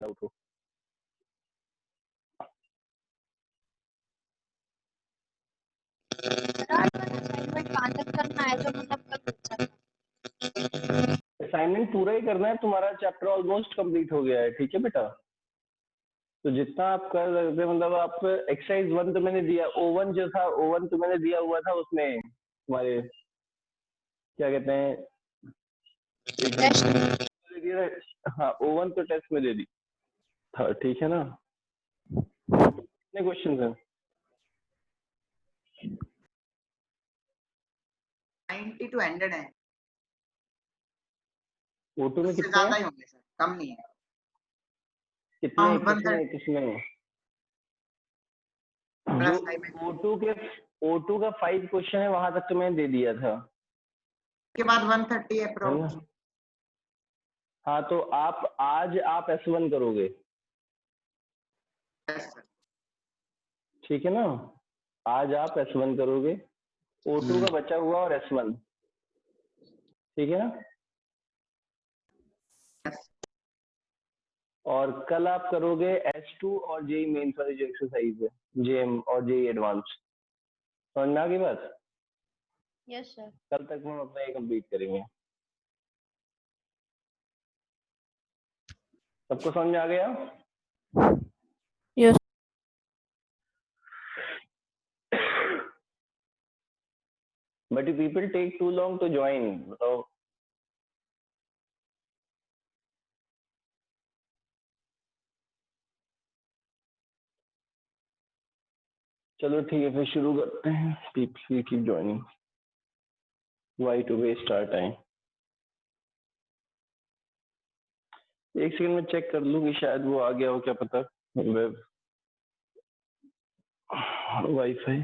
Doubt हो। Assignment कहाँ तक करना है जो मतलब कल बचा है? असाइनमेंट पूरा ही करना है, तुम्हारा चैप्टर ऑलमोस्ट कंप्लीट हो गया है। ठीक है बेटा, तो जितना आप कर सकते मतलब आप एक्सरसाइज 1 तो मैंने दिया, O1 जो था O1 तो मैंने दिया हुआ था उसमें तुम्हारे क्या कहते हैं हाँ O1 तो टेस्ट में दे दी था। ठीक है ना, कितने क्वेश्चन हैं? 90 to 100 है। O2 में उससे कितने ज्यादा हैं? ही होंगे सर, कम नहीं है। कितने हाँ, किसमें जो प्लस 5 O2 का 5 क्वेश्चन है वहां तक तो मैंने दे दिया था। के बाद 130 है अप्रोक्स। ना? हाँ तो आप आज आप S1 करोगे। Yes sir. ठीक है ना, आज आप S1 करोगे, O2 का बचा हुआ और S1। ठीक है ना, यस और कल आप करोगे S2 और जेई मेंस वाली जो एक्सरसाइज है, जेएम और जेई एडवांस। समझ में आ गई बात? Yes sir. कल तक हम अपना ये कंप्लीट करेंगे। सबको समझ में आ गया? Yes. But if people take too long to join, बताओ। चलो ठीक है, फिर शुरू करते हैं। People keep joining. Why to waste our time? एक सेकंड में चेक कर लूँ कि शायद वो आ गया हो, क्या पता। वेब वाईफाई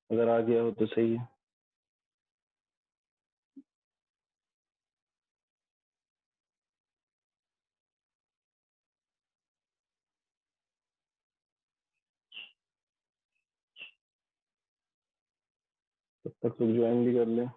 अगर आ गया हो तो सही है। तब तक लोग ज्वाइन भी कर लें।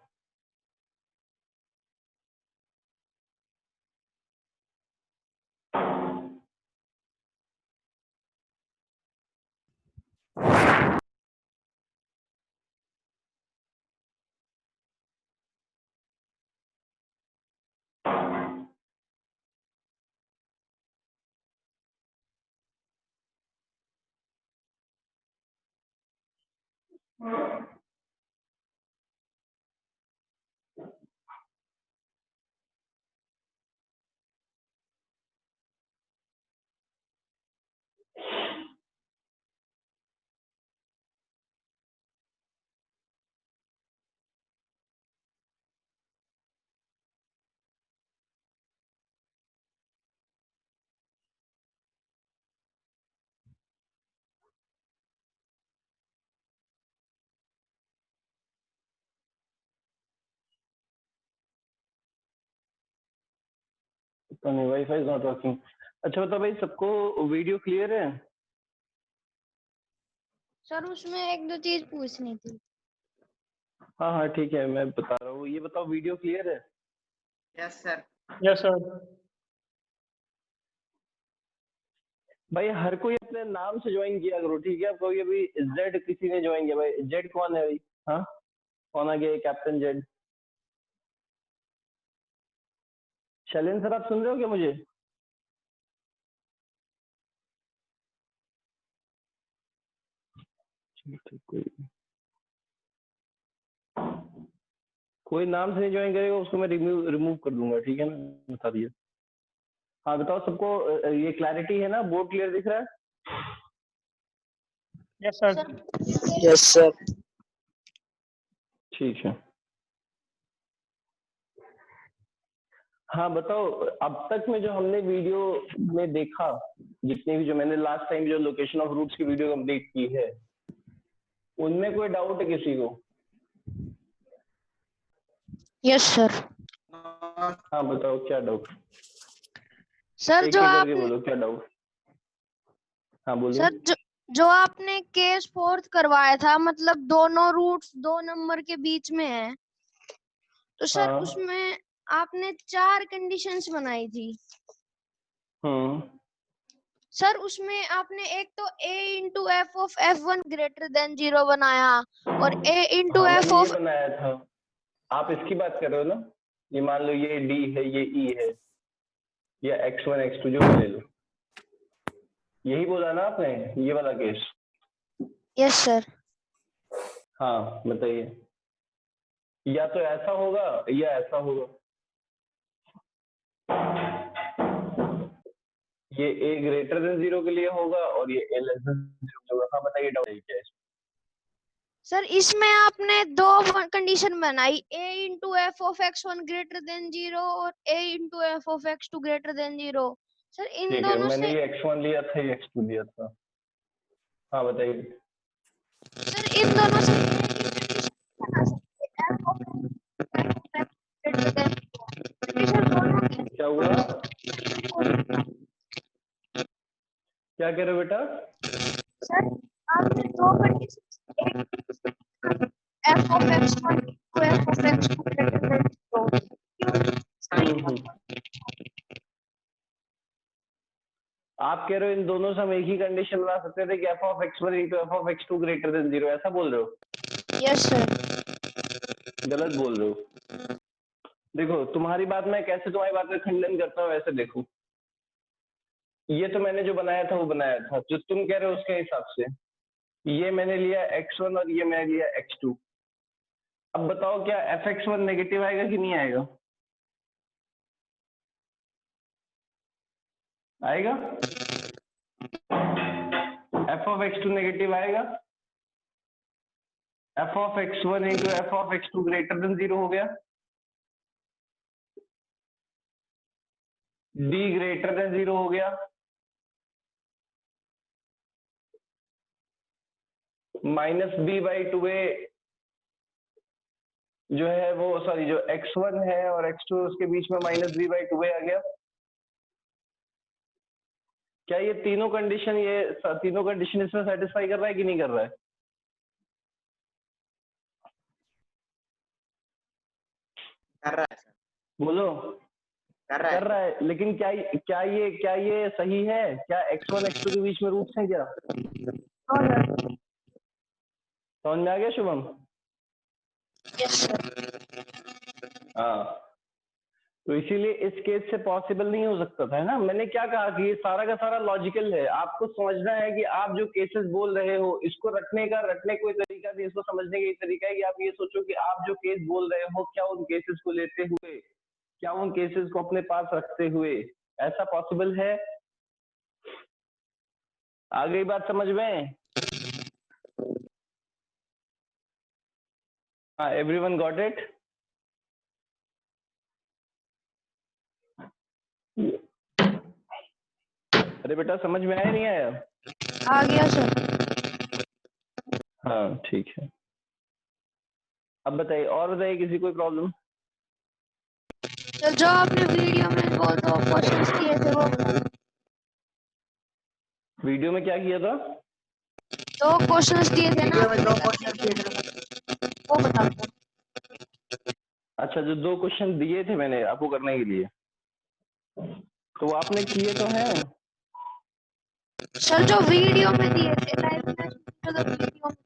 पता नहीं, वाईफाई इज नॉट वर्किंग। अच्छा बताओ भाई, सबको वीडियो क्लियर है? सर उसमें एक दो चीज पूछनी थी। हाँ हाँ ठीक है, मैं बता रहा हूँ। ये बताओ, वीडियो क्लियर है? Yes sir. Yes sir. भाई हर कोई अपने नाम से ज्वाइन किया करो, ठीक है? कोई अभी जेड किसी ने ज्वाइन किया, भाई जेड कौन है भाई? हाँ, कौन आ गया? Captain Z. शैलेंद्र सर, आप सुन रहे हो क्या मुझे? कोई नाम से नहीं ज्वाइन करेगा उसको मैं रिमूव कर दूंगा। ठीक है ना, बता दिया। हाँ बताओ सबको, ये क्लैरिटी है ना? बोर्ड क्लियर दिख रहा है? Yes sir. Yes sir. ठीक है। हाँ बताओ, अब तक में जो हमने वीडियो में देखा, जितने भी जो मैंने लास्ट टाइम जो लोकेशन ऑफ रूट्स की वीडियो कंप्लीट की है, उनमें कोई डाउट है किसी को? Yes sir. हाँ बताओ, क्या डाउट? सर एक जो एक करके आपने बोलो, क्या डाउट? हाँ बोलिए। सर जो आपने केस फोर्थ करवाया था, मतलब दोनों रूट्स 2 नंबर के बीच में है, तो सर हाँ उसमें आपने 4 कंडीशंस बनाई थी। सर उसमें आपने एक तो a into F of f1 greater than 0 बनाया और a इंटू हाँ, एफ मैंने ये ऑफ बनाया था। आप इसकी बात कर रहे हो ना? ये मान लो ये D है, ये E है, या x1 x2 जो भी ले लो, यही बोला ना आपने, ये वाला केस? Yes sir. हाँ बताइए, या तो ऐसा होगा या ऐसा होगा। ये a ग्रेटर देन 0 के लिए होगा और ये a लेस देन 0 होगा। हाँ बताइए, डाउट है क्या है? सर इसमें आपने दो कंडीशन बनाई, a into F of x1 greater than 0 और a into F of x2 greater than 0। Sir इन ठीक है, दोनों मैंने से ये x1 लिया था, ये x2 लिया था। हाँ बताइए। सर इन दोनों से a की condition बना सकते हैं, f of x greater than 0। Condition दोनों की क्या हुआ? क्या कह रहे हो बेटा? सर आपने दो कंडीशन, एक f of x1 to f of x2 greater than 0। आप कह रहे हो इन दोनों से हम एक ही कंडीशन बना सकते थे कि f of x1 into f of x2 greater than 0, ऐसा बोल रहे हो? Yes sir. गलत बोल रहे हो। देखो, तुम्हारी बात मैं कैसे तुम्हारी बात का खंडन करता हूँ, ऐसे देखो। ये तो मैंने जो बनाया था वो बनाया था, जो तुम कह रहे हो उसके हिसाब से ये मैंने लिया x1 और ये मैंने लिया x2। अब बताओ क्या fx1 नेगेटिव आएगा कि नहीं आएगा? आएगा? f of x2 नेगेटिव आएगा? f of x1 into f of x2 greater than 0 हो गया। d ग्रेटर देन 0 हो गया। माइनस b बाई 2a जो है वो, सॉरी, जो x1 है और x2 उसके बीच में माइनस b बाई 2a आ गया। क्या ये तीनों कंडीशन इसमें सेटिस्फाई कर रहा है कि नहीं कर रहा है? कर रहा है सर, बोलो। कर कर रहा है, लेकिन क्या ये सही है? क्या x1 x2 के बीच में रूट्स हैं क्या? समझ में आ गया शुभम? Yes sir. हाँ, तो इसीलिए इस केस से पॉसिबल नहीं हो सकता था, है ना? मैंने क्या कहा कि ये सारा का सारा लॉजिकल है। आपको समझना है कि आप जो केसेस बोल रहे हो, इसको रटने कोई तरीका नहीं, इसको समझने का ये तरीका है कि आप ये सोचो कि आप जो केस बोल रहे हो, क्या उन केसेस को लेते हुए, क्या उन केसेस को अपने पास रखते हुए ऐसा पॉसिबल है? आ गई बात समझ में? हाँ, एवरीवन गॉट इट? अरे बेटा, समझ में आया नहीं आया? आ गया सर। हाँ ठीक है। अब बताइए, और बताइए, किसी कोई प्रॉब्लम? सर जो आपने वीडियो में वो दो क्वेश्चंस किए थे वो बताओ। वीडियो में क्या किया था? दो क्वेश्चंस दिए थे ना वीडियो में आपने दो करने क्वेश्चन के दिए थे लिए, वो बताओ सर। अच्छा, जो 2 क्वेश्चन दिए थे मैंने आपको करने के लिए, तो वो आपने किए तो हैं? सर जो वीडियो में दिए थे लाइव में, मतलब वीडियो में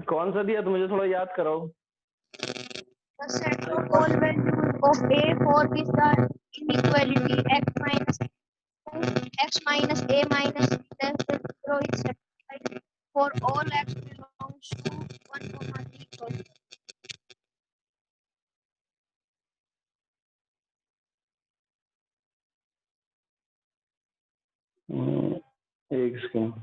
कौन सा दिया तो मुझे थोड़ा याद कराओ। the set of all values of a for which the inequality x minus a minus b less than 0 is satisfied for all x belongs to 1 comma 3 equal to। एक सेकंड।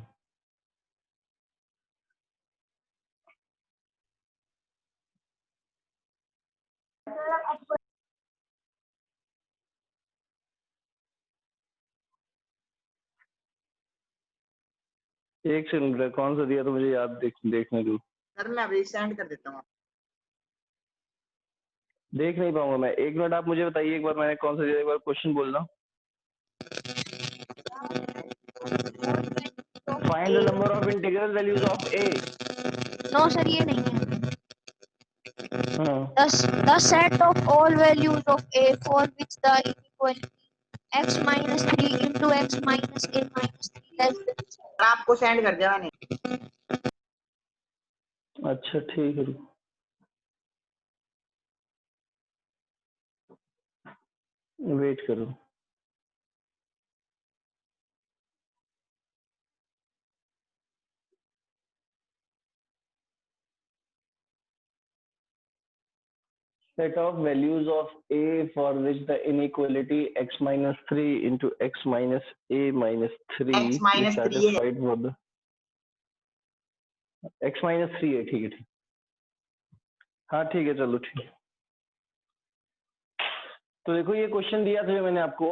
एक सेकंड, कौन सा दिया तो मुझे याद देखने दो। सर, मैं अभी सेंड कर देता हूँ। देख नहीं पाऊंगा मैं, 1 मिनट आप मुझे बताइए एक बार मैंने कौन सा दिया, एक बार क्वेश्चन बोलना। Find the number of integral values of a. No sir ये नहीं है। हाँ the set of all values of a for which the inequality x minus 3 into x minus a minus 3 less than 0. आपको send कर दिया मैंने। अच्छा ठीक है, वेट करो। Set of values of a for which the inequality x minus 3 into x minus a minus 3 x is minus 3 है। satisfied for the x minus 3 है, ठीक है ठीक, हाँ ठीक है, चलो ठीक है। तो देखो ये क्वेश्चन दिया था जो मैंने आपको,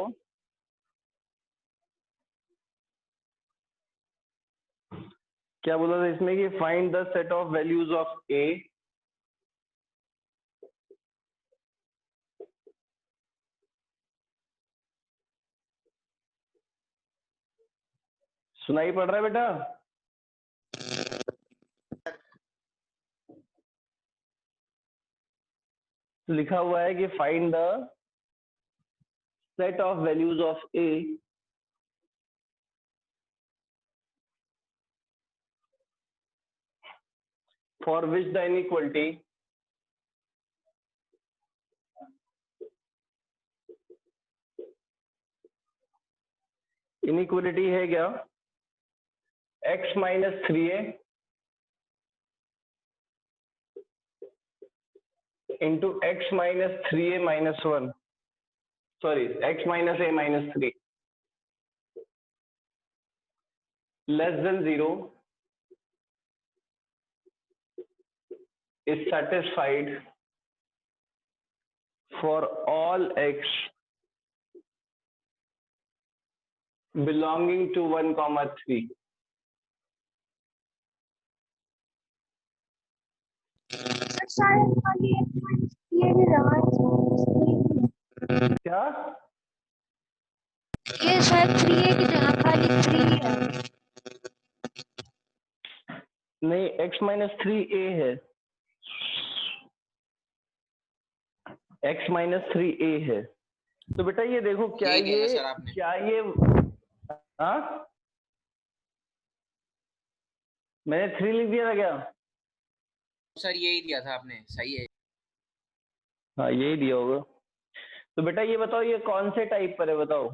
क्या बोला था इसमें कि find the set of values of A सुनाई पड़ रहा है बेटा? तो लिखा हुआ है कि find the set of values of A for which the inequality है क्या, x minus 3a into x minus 3a minus 1, sorry x minus a minus 3 less than 0 is satisfied for all x belonging to 1 comma 3। Sir शायद खाली x minus 3 ही रहा है। क्या? ये शायद 3a की जगह खाली 3 है। नहीं, x minus 3a है, x minus 3a है। तो बेटा ये देखो क्या ये हाँ मैंने 3 लिख दिया था क्या? सर यही दिया था आपने, सही है। हाँ यही दिया होगा। तो बेटा ये बताओ ये कौन से टाइप पर है बताओ?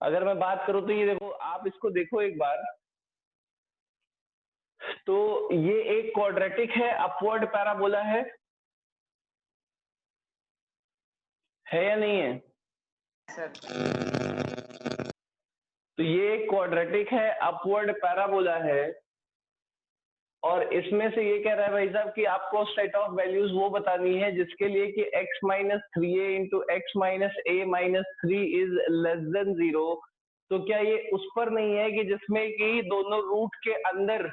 अगर मैं बात करूं तो ये देखो, आप इसको देखो एक बार, तो ये एक क्वाड्रेटिक है, अपवर्ड पैराबोला है या नहीं है? सर तो ये एक क्वाड्रेटिक है, अपवर्ड पैराबोला है, और इसमें से ये कह रहा है भाई साहब कि आपको सेट ऑफ वैल्यूज वो बतानी है जिसके लिए कि x minus 3a into x minus A minus 3 is less than 0। तो क्या ये उस पर नहीं है कि जिसमें कि दोनों रूट के अंदर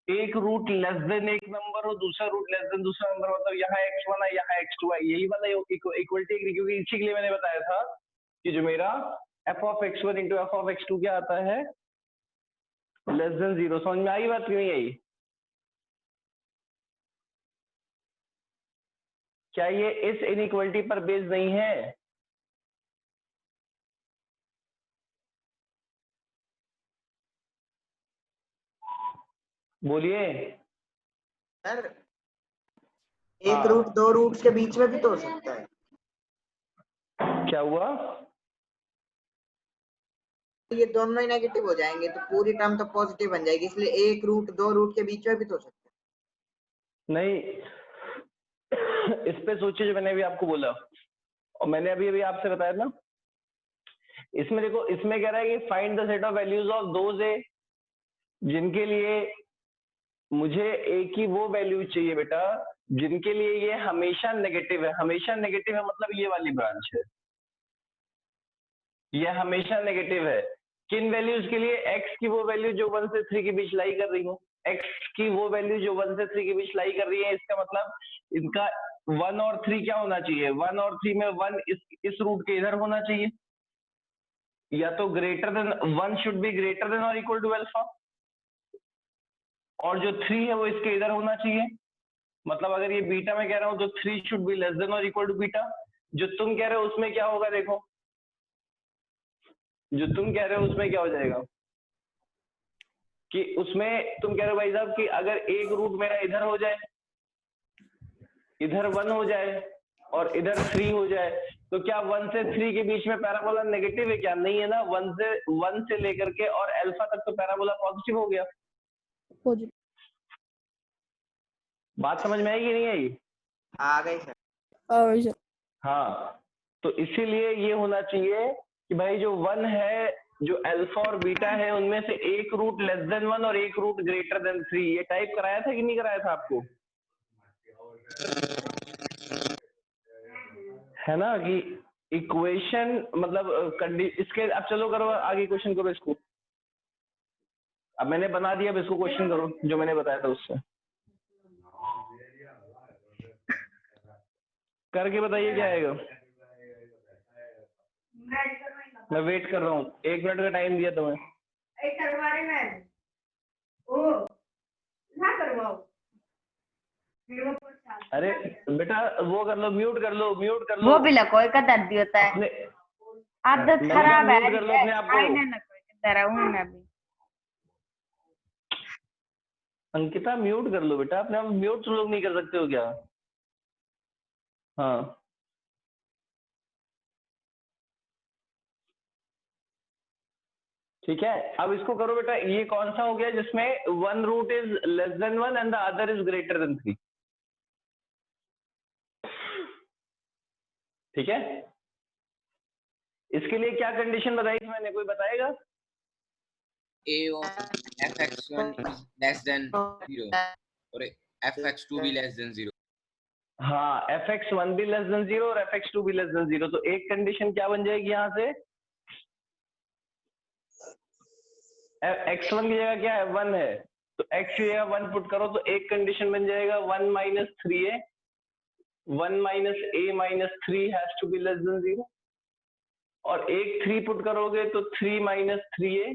एक रूट लेस देन एक नंबर और दूसरा रूट लेस देन दूसरा नंबर, मतलब यहाँ x1 है यहाँ x2 है, यही वाला इक्वलिटी, क्योंकि इसी के लिए मैंने बताया था कि जो मेरा f of x1 into F of x2 क्या आता है, लेस देन 0। समझ में आई बात क्यों नहीं आई? क्या ये इस इनइक्वालिटी पर बेस्ड नहीं है? बोलिए। सर एक रूट दो रूट्स के बीच में भी तो हो सकता है। क्या हुआ? ये दोनों ही नेगेटिव हो जाएंगे तो पूरी टर्म तो पॉजिटिव बन जाएगी, इसलिए एक रूट दो रूट के बीच में भी तो हो सकता है। नहीं, इस पे सोचिए जो मैंने अभी आपको बोला, और मैंने अभी आपसे बताया ना, इसमें देखो, इसमें कह रहा है कि find the set of values of those A जिनके लिए मुझे ए की वो वैल्यू चाहिए बेटा जिनके लिए ये हमेशा नेगेटिव है। हमेशा नेगेटिव है मतलब ये वाली ब्रांच है, ये हमेशा नेगेटिव है। किन वैल्यूज के लिए? x की वो वैल्यू जो 1 से 3 के बीच लाई कर रही हूँ, x की वो वैल्यू जो 1 से 3 के बीच लाई कर रही है, इसका मतलब इनका 1 और 3 क्या होना चाहिए? 1 और 3 में 1 इस रूट के इधर होना चाहिए, या तो greater than 1 should be greater then और इक्वल टू अल्फा, और जो 3 है वो इसके इधर होना चाहिए, मतलब अगर ये बीटा में कह रहा हूं तो 3 शुड बी लेस देन और इक्वल टू बीटा। जो तुम कह रहे हो उसमें क्या होगा, देखो जो तुम कह रहे हो उसमें क्या हो जाएगा कि उसमें तुम कह रहे हो भाई साहब कि अगर एक रूट मेरा इधर हो जाए, इधर 1 हो जाए और इधर 3 हो जाए, तो क्या 1 से 3 के बीच में पैराबोला नेगेटिव है क्या? नहीं है ना। 1 से लेकर के और अल्फा तक तो पैराबोला पॉजिटिव हो गया। बात समझ में आई कि नहीं आई? आ गई सर। हाँ, तो इसीलिए ये होना चाहिए कि भाई जो 1 है, जो अल्फा और बीटा है, उनमें से एक रूट लेस देन 1 और एक रूट ग्रेटर देन 3। ये टाइप कराया था कि नहीं कराया था आपको? है ना कि इक्वेशन मतलब इसके। अब चलो करो आगे क्वेश्चन करो इसको। अब मैंने बना दिया, अब इसको क्वेश्चन करो जो मैंने बताया था उससे करके बताइए क्या आएगा। मैं वेट कर रहा हूँ, 1 मिनट का टाइम दिया तुम्हें। अरे बेटा वो कर लो, म्यूट कर लो, म्यूट कर लो। वो भी लकोई का दर्द होता है, आदत खराब है। म्यूट कर लो अपने आप को। अंकिता म्यूट कर लो बेटा अपने आप। म्यूट तुम लोग नहीं कर सकते हो क्या? हाँ ठीक है, अब इसको करो बेटा। ये कौन सा हो गया जिसमें 1 root is less than 1 and the other is greater than 3? ठीक है, इसके लिए क्या कंडीशन बताई थी मैंने, कोई बताएगा? A of fx1 is less than 0 और fx2 भी less than 0। हाँ, fx1 भी लेस देन 0 और fx2 भी लेस देन 0। तो एक कंडीशन क्या बन जाएगी यहाँ से? x1 की जगह क्या है? 1 है, तो x की जगह 1 पुट करो तो एक कंडीशन बन जाएगा 1 minus 3a, 1 minus a minus 3 has to be less than 0। और एक 3 पुट करोगे तो 3 minus 3a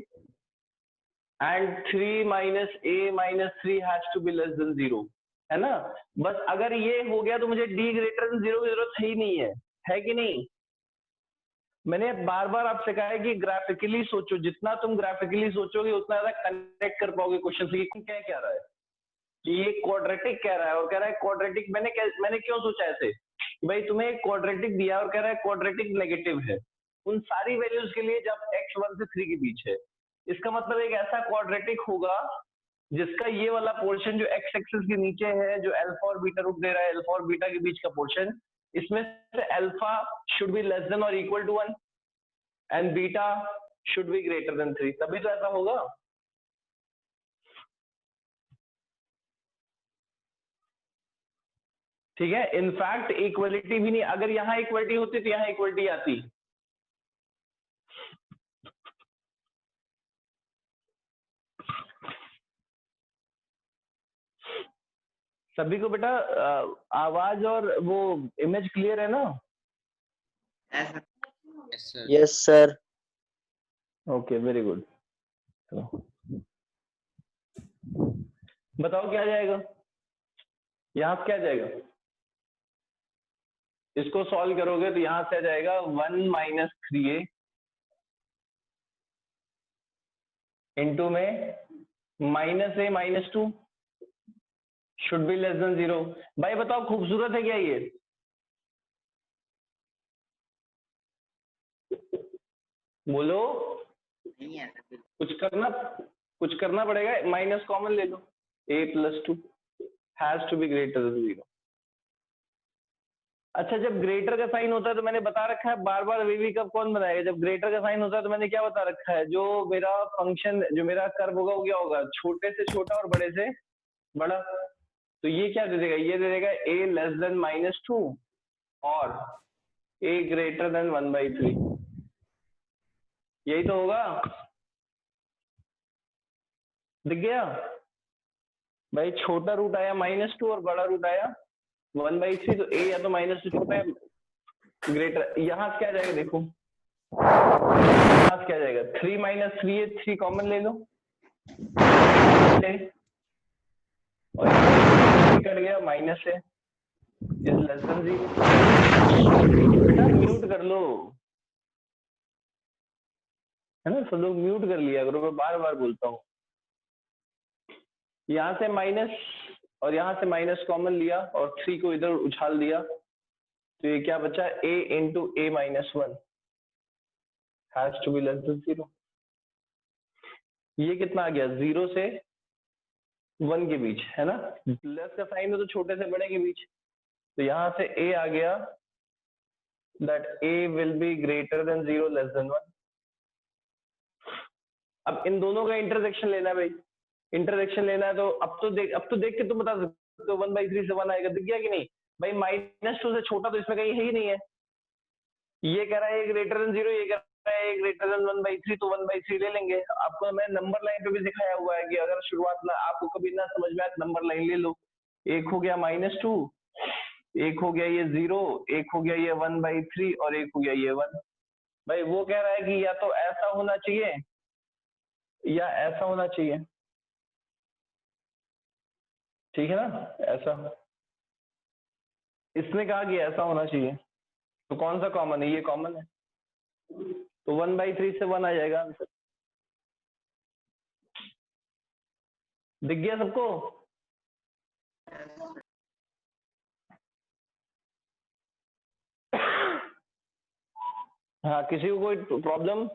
and 3 minus a minus 3 has to be less than 0, है ना। बस अगर ये हो गया तो मुझे d ग्रेटर देन 0 की जरूरत ही नहीं है कि नहीं? मैंने बार बार आपसे कहा है कि ग्राफिकली सोचो, जितना तुम ग्राफिकली सोचोगे उतना ज्यादा कनेक्ट कर पाओगे क्वेश्चन से कि क्या रहा है कि ये क्वाड्रेटिक कह रहा है और कह रहा है क्वाड्रेटिक। मैंने क्यों सोचा ऐसे कि भाई तुम्हें एक क्वाड्रेटिक दिया और कह रहा है क्वाड्रेटिक नेगेटिव है उन सारी वैल्यूज के लिए जब x 1 से 3 के बीच है। इसका मतलब एक ऐसा क्वाड्रेटिक होगा जिसका ये वाला पोर्शन जो x एक्सिस के नीचे है, जो अल्फा और बीटा रूट दे रहा है, अल्फा और बीटा के बीच का पोर्शन, इसमें से alpha should be less than और equal to 1 and beta should be greater than 3, तभी तो ऐसा होगा। ठीक है, इनफैक्ट इक्वलिटी भी नहीं, अगर यहाँ इक्वलिटी होती तो यहाँ इक्वलिटी आती। सभी को बेटा आवाज और वो इमेज क्लियर है ना? Yes sir. Okay, very good. बताओ क्या जाएगा यहाँ से? क्या जाएगा? इसको सॉल्व करोगे तो यहाँ से आ जाएगा 1 माइनस 3a इंटू में minus a minus 2 should be less than 0। भाई बताओ खूबसूरत है क्या ये? बोलो। नहीं है कुछ करना पड़ेगा, माइनस कॉमन ले लो, a plus 2 has to be greater than 0। अच्छा, जब ग्रेटर का साइन होता है तो मैंने बता रखा है, बार बार वीवी कब कौन बनाएगा? जब ग्रेटर का साइन होता है तो मैंने क्या बता रखा है, जो मेरा फंक्शन, जो मेरा कर्व होगा वो क्या होगा? छोटे से छोटा और बड़े से बड़ा। तो ये क्या दे देगा? ये दे देगा a लेस देन माइनस 2 और a ग्रेटर देन 1/3। यही तो होगा। दिख गया भाई? छोटा रूट आया -2 और बड़ा रूट आया 1/3, तो a या तो -2 छोटा है ग्रेटर। यहाँ से क्या जाएगा देखो, यहाँ से क्या जाएगा? 3 माइनस 3a, 3 कॉमन ले लो और कट गया माइनस से इज लेस देन 0। बेटा म्यूट कर लो, है ना, सब लोग म्यूट कर लिया करो, मैं बार बार बोलता हूँ। यहाँ से माइनस और यहाँ से माइनस कॉमन लिया और 3 को इधर उछाल दिया, तो ये क्या बचा, a into a minus 1 has to be less than 0। ये कितना आ गया, 0 से 1 के बीच, है ना, लेस का साइन है तो छोटे से बड़े के बीच, तो यहाँ से a आ गया that a will be greater than 0 less than 1। अब इन दोनों का इंटरसेक्शन लेना है भाई, इंटरसेक्शन लेना है तो अब तो देख के तुम बता सकते हो 1/3 से 1 आएगा, दिख गया कि नहीं भाई, -2 से छोटा तो इसमें कहीं है ही नहीं है। ये कह रहा है ग्रेटर देन 0, ये कह रहा है ग्रेटर देन 1/3, तो 1/3 ले लेंगे। आपको मैं नंबर लाइन पे भी दिखाया हुआ है कि अगर शुरुआत में आपको कभी ना समझ में आए नंबर लाइन ले लो। एक हो गया -2, एक हो गया ये 0, एक हो गया ये 1/3 और एक हो गया ये 1। भाई वो कह रहा है कि या तो ऐसा होना चाहिए या ऐसा होना चाहिए, ठीक है ना, ऐसा। इसने कहा कि ऐसा होना चाहिए, तो कौन सा कॉमन है, ये कॉमन है, तो 1/3 से 1 आ जाएगा आंसर। दिख गया सबको? हाँ, किसी को कोई प्रॉब्लम?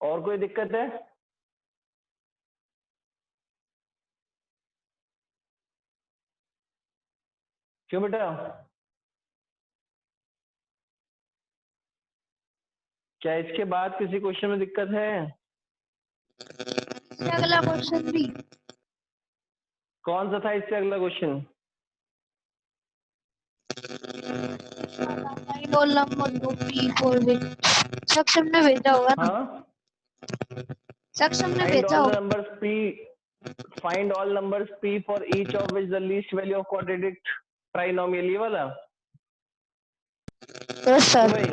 और कोई दिक्कत है? क्यों बेटा, क्या इसके बाद किसी क्वेश्चन में दिक्कत है? अगला क्वेश्चन भी कौन सा था इससे अगला क्वेश्चन? रोल नंबर 2 P4 विच सक्षम ने भेजा होगा ना? हाँ, सक्षम ने find भेजा all होगा। numbers p, find all numbers p for each of which the least value of quadratic trinomial, ये वाला? यस सर, भाई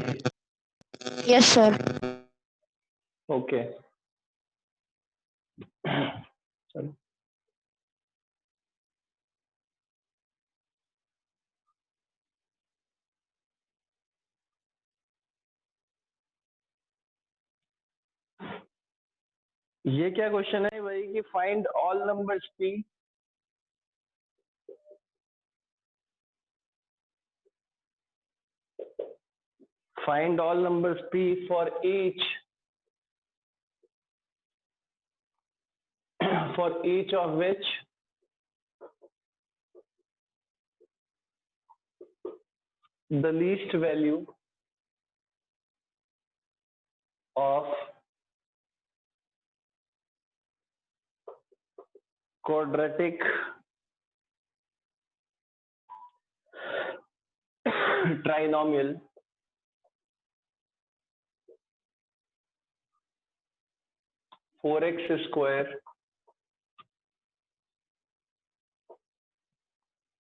यस सर। ओके, चलो ये क्या क्वेश्चन है भाई कि find all numbers p find all numbers p for each of which the least value of quadratic trinomial (4x²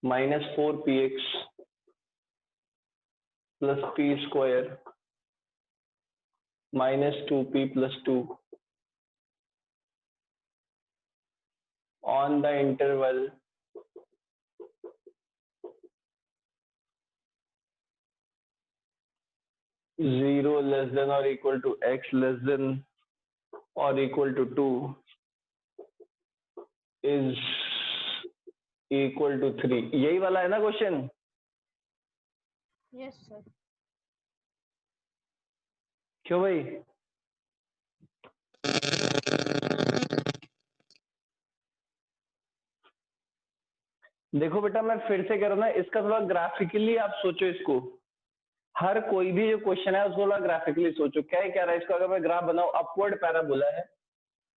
minus 4px plus p² minus 2p plus 2 on the interval 0 less than or equal to x less than or equal to 2 is equal to 3। यही वाला है ना question? Yes sir. क्यों भाई? देखो बेटा, मैं फिर से कह रहा हूं ना, इसका थोड़ा ग्राफिकली आप सोचो इसको। हर कोई भी जो क्वेश्चन है उसको थोड़ा ग्राफिकली सोचो। क्या कह रहा है इसको, अगर मैं ग्राफ बनाऊं, अपवर्ड पैराबोला है,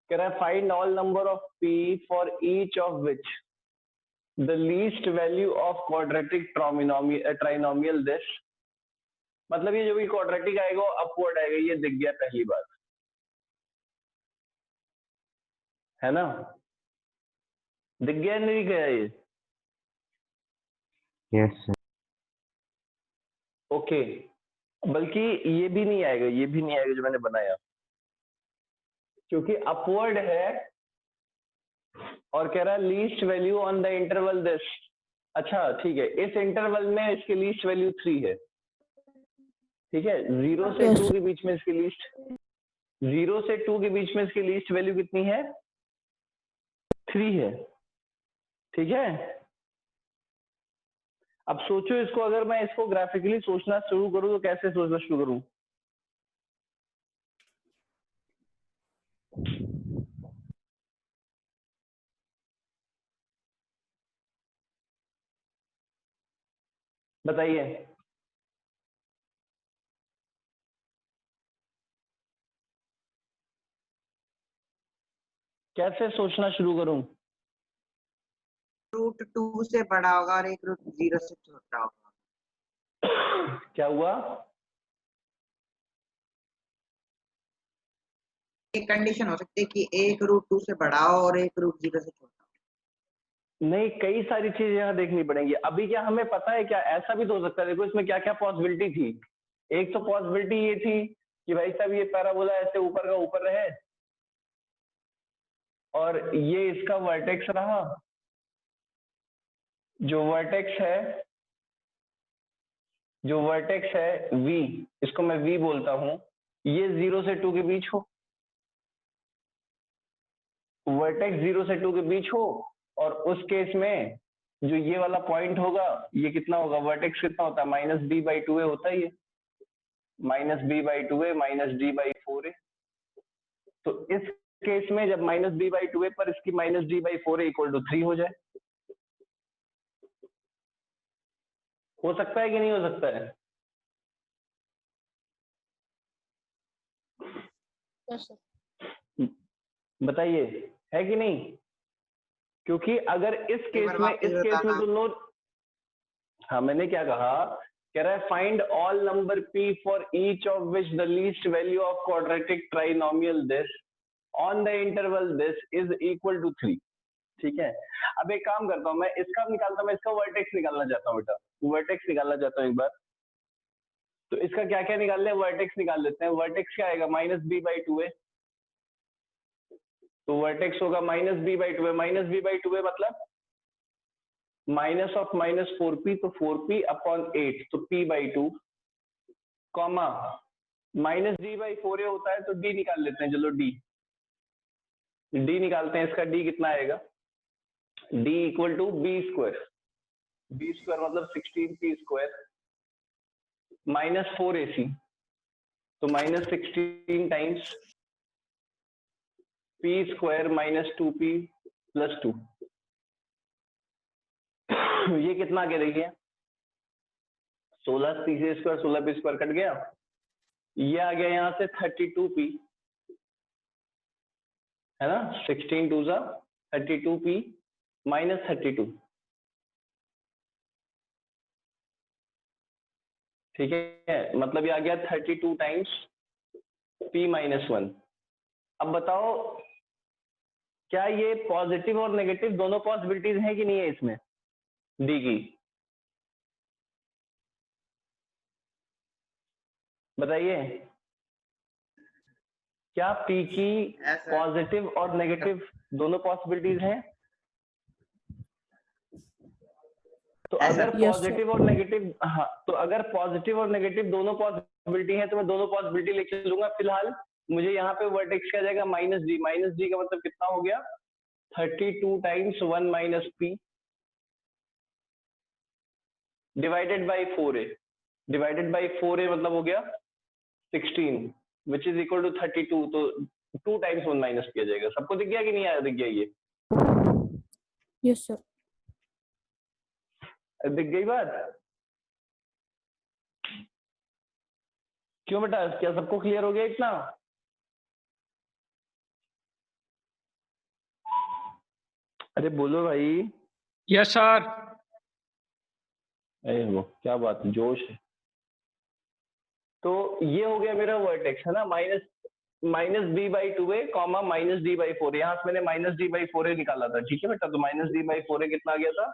कह रहा है find all number of p for each of which the least value of quadratic trinomial this. मतलब ये जो भी क्वाड्रेटिक आएगा वो अपवर्ड आएगा, ये दिख गया पहली बात, है ना? दिख गया नहीं दिख गया ये? Yes sir. ओके, बल्कि ये भी नहीं आएगा, ये भी नहीं आएगा जो मैंने बनाया, क्योंकि अपवर्ड है और कह रहा है least value on the interval this. अच्छा ठीक है, इस इंटरवल में इसकी लीस्ट वैल्यू 3 है, ठीक है। 0 से 2 के बीच में इसकी लीस्ट, 0 से 2 के बीच में इसकी लीस्ट वैल्यू कितनी है? 3 है, ठीक है। अब सोचो इसको, अगर मैं इसको ग्राफिकली सोचना शुरू करूं तो कैसे सोचना शुरू करूं? बताइए। कैसे सोचना शुरू करूं? रूट 2 से बड़ा होगा और एक रूट 0 से छोटा होगा। क्या हुआ? एक कंडीशन हो सकती है कि एक रूट 2 से बड़ा हो और एक रूट 0 से छोटा हो। नहीं, कई सारी चीजें यहाँ देखनी पड़ेंगी। अभी क्या हमें पता है क्या? ऐसा भी तो हो सकता है, देखो इसमें क्या क्या पॉसिबिलिटी थी। एक तो पॉसिबिलिटी ये थी कि भाई साहब ये पैराबोला ऐसे ऊपर का ऊपर रहे और ये इसका वर्टेक्स रहा, जो वर्टेक्स है v, इसको मैं v बोलता हूं, ये 0 से 2 के बीच हो, वर्टेक्स 0 से 2 के बीच हो, और उस केस में जो ये वाला पॉइंट होगा ये कितना होगा? वर्टेक्स कितना होता है? -b/2a होता है, ये -b/2a -d/4a। तो इस केस में जब -b/2a पर इसकी -d/4a = 3 हो जाए, हो सकता है कि नहीं हो सकता है? बताइए, है कि नहीं? क्योंकि अगर इस केस में तो नो, हाँ मैंने क्या कहा, कह रहा है find all number p for each of which the least value of quadratic trinomial this on the interval this is equal to 3, ठीक है। अब एक काम करता हूं, मैं इसका निकालता हूं, मैं इसका वर्टेक्स निकालना चाहता हूँ बेटा, वर्टेक्स निकालना चाहता हूँ एक बार। तो इसका क्या क्या निकाल ले? वर्टेक्स निकाल लेते हैं। वर्टेक्स क्या आएगा? -b/2a, तो वर्टेक्स होगा -b/2a, -b/2a मतलब -(-4p), तो 4p/8, तो p/2, कॉमा -d/4a होता है, तो d निकाल लेते हैं, चलो d निकालते हैं। इसका d कितना आएगा? d = b², b² मतलब 16p² -4ac, तो -16 टाइम्स p² -2p + 2, ये कितना आ गया देखिए? 16p² 16p² कट गया, ये आ गया यहाँ से 32p, है ना। 16 2 जा 32p -32, ठीक है। मतलब ये आ गया 32 टाइम्स p-1। अब बताओ क्या ये पॉजिटिव और नेगेटिव दोनों पॉसिबिलिटीज हैं कि नहीं है इसमें डी की? बताइए, क्या p की पॉजिटिव और नेगेटिव दोनों पॉसिबिलिटीज हैं? तो अगर पॉजिटिव और नेगेटिव, हाँ, तो अगर पॉजिटिव और नेगेटिव दोनों पॉसिबिलिटी है तो मैं दोनों पॉसिबिलिटी लेके चलूंगा। फिलहाल मुझे यहाँ पे वर्टेक्स क्या जाएगा? -d का मतलब कितना हो गया? 32 times 1 - p divided by 4a, divided by 4a मतलब हो गया 16 विच इज इक्वल टू 32, तो 2 टाइम्स 1 - p आ जाएगा। सबको दिख गया कि नहीं आया? दिख गया ये? Yes sir. दिख गई बात? क्यों बेटा, क्या सबको क्लियर हो गया इतना? अरे बोलो भाई। Yes sir. अरे वो क्या बात, जोश है। तो ये हो गया मेरा वर्टेक्स, है ना, -b/2a, -d/4a। यहाँ से मैंने -d/4a निकाला था, ठीक है बेटा। तो -d/4a कितना आ गया था?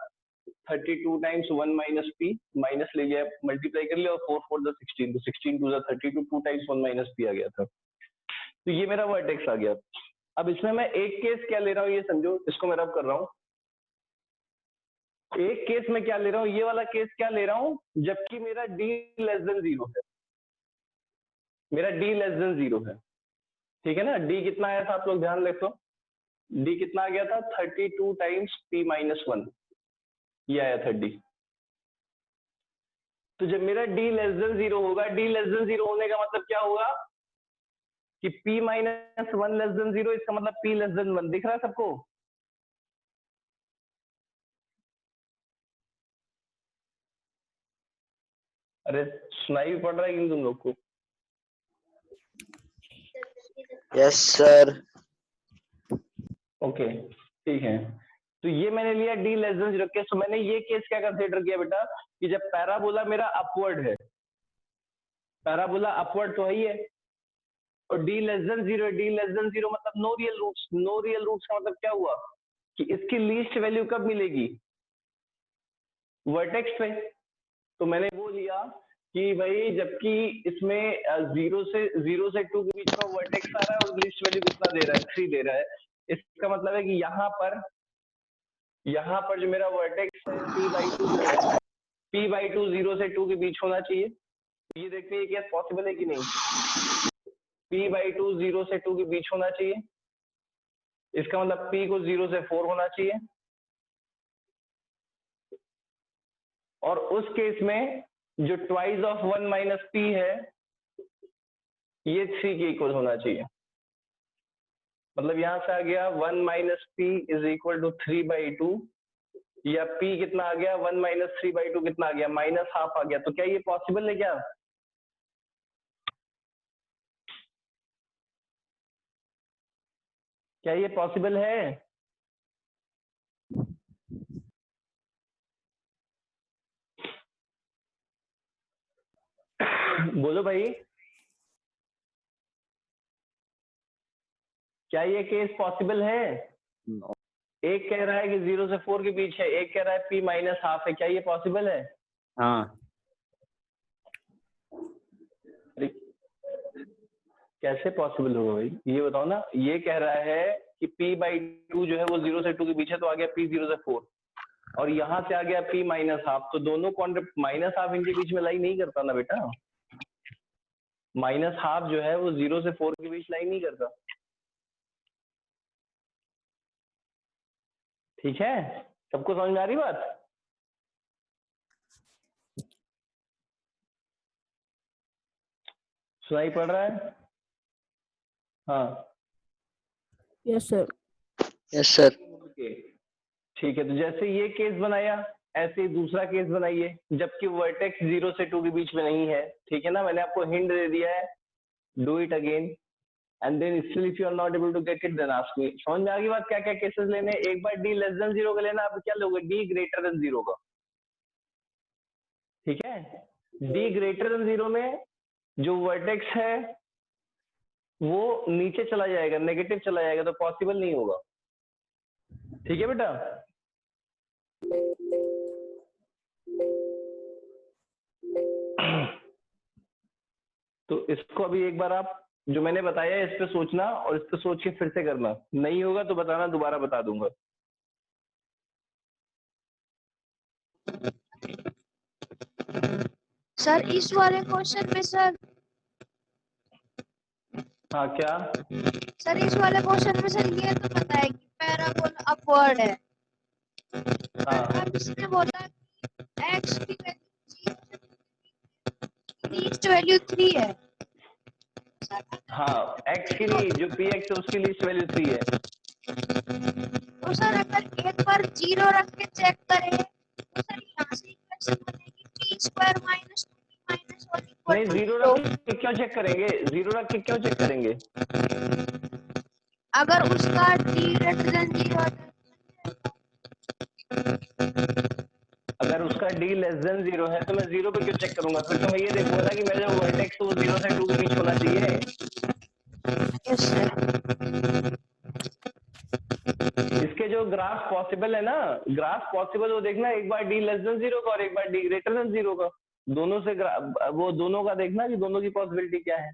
32 टाइम्स 1 माइनस पी, माइनस ले गया, मल्टीप्लाई कर लिया और 4 4 द 16, तो 16 to the 32, 2 times 1 minus P आ गया था। तो ये मेरा वर्टेक्स आ गया। अब इसमें मैं एक केस क्या ले रहा हूँ ये समझो, इसको मैं रब कर रहा हूँ। एक केस में क्या ले रहा हूँ, ये वाला केस क्या ले रहा हूँ, जबकि मेरा d लेस देन 0 है, मेरा d लेस देन 0 है, ठीक है ना। d कितना आया था आप लोग ध्यान रखो, d कितना आ गया था 32 टाइम्स p माइनस 1, ये आया था d। तो जब मेरा d लेस देन 0 होगा, d लेस देन 0 होने का मतलब क्या होगा कि p माइनस 1 लेस देन 0, इसका मतलब p लेस देन 1, दिख रहा है सबको। अरे सुनाई भी पड़ रहा है कि तुम लोग को? Yes sir. ओके ठीक है, तो ये मैंने लिया d लेस देन 0 केस। तो मैंने ये केस क्या कंसीडर किया बेटा कि जब पैराबोला मेरा अपवर्ड है, पैराबोला अपवर्ड तो है ही है, और d less than 0, d less than 0 मतलब no real roots. No real roots का मतलब क्या हुआ कि इसकी लीस्ट वैल्यू कब मिलेगी, वर्टेक्स पे। तो मैंने वो लिया कि भाई जबकि इसमें 0 से 2 के बीच में वर्टेक्स आ रहा है और लीस्ट वैल्यू कितना दे रहा है, 3 दे रहा है, इसका मतलब है कि यहाँ पर जो मेरा वर्टेक्स है p/2 जो है, p/2 0 से 2 के बीच होना चाहिए। ये देखते हैं क्या पॉसिबल है कि नहीं, p/2 0 से 2 के बीच होना चाहिए, इसका मतलब p को 0 से 4 होना चाहिए, और उस केस में जो ट्वाइस ऑफ 1 माइनस p है ये 3 के इक्वल होना चाहिए। मतलब यहां से आ गया 1 minus p is equal to 3/2, या p कितना आ गया 1 माइनस 3/2 कितना आ गया, -½ आ गया। तो क्या ये पॉसिबल है क्या? क्या ये पॉसिबल है? बोलो भाई, क्या ये केस पॉसिबल है? एक कह रहा है कि 0 से 4 के बीच है, एक कह रहा है p -½ है, क्या ये पॉसिबल है? हाँ। कैसे पॉसिबल होगा भाई, ये बताओ ना। ये कह रहा है कि p/2 जो है वो 0 से 2 के बीच है, तो आ गया p 0 से 4, और यहाँ से आ गया p -½ तो दोनों -½ इनके बीच में लाई नहीं करता ना बेटा, -½ जो है वो 0 से 4 के बीच लाई नहीं करता, ठीक है। सबको समझ में आ रही बात? सुनाई पड़ रहा है? हाँ यस सर। Yes sir. ठीक है, तो जैसे ये केस बनाया ऐसे ही दूसरा केस बनाइए, जबकि वर्टेक्स 0 से 2 के बीच में नहीं है, ठीक है ना। मैंने आपको हिंट दे दिया है, do it again and then still if you are not able to get it then ask me. समझ में आ गई बात? क्या क्या केसेस लेने? एक बार d लेस देन 0 का लेना, आप क्या लोगे, d ग्रेटर देन 0 का, ठीक है। d ग्रेटर देन 0 में जो वर्टेक्स है वो नीचे चला जाएगा, नेगेटिव चला जाएगा, तो पॉसिबल नहीं होगा, ठीक है बेटा। तो इसको अभी एक बार आप जो मैंने बताया है इस पे सोचना, और इस पे सोच के फिर से करना, नहीं होगा तो बताना, दोबारा बता दूंगा। सर इस वाले क्वेश्चन में सर, हाँ क्या? सर इस वाले क्वेश्चन में सर ये तो पता है कि पैराबोला अपवर्ड है, हाँ अब इसने बोला कि x की वैल्यू लीस्ट वैल्यू 3 है। हाँ, x की नहीं, जो px है उसकी लीस्ट वैल्यू 3 है। तो सर अगर एक बार 0 रख के चेक करें तो सर यहाँ से इक्वेशन बनेगी p² minus 2p minus 1 equal नहीं, टू 0 रख के क्यों चेक करेंगे, 0 रख के क्यों चेक करेंगे? अगर उसका d ग्रेटर देन 0 अगर उसका d लेस देन 0 है तो मैं 0 पे क्यों चेक करूंगा? फिर तो मैं ये देखूंगा ना कि मेरा जो वर्टेक्स है वो 0 से 2 के बीच होना चाहिए। Yes sir. इसके जो ग्राफ पॉसिबल है ना, ग्राफ पॉसिबल वो देखना, एक बार डी लेस देन 0 का और एक बार डी ग्रेटर देन 0 का, दोनों से वो दोनों का देखना कि दोनों की पॉसिबिलिटी क्या है।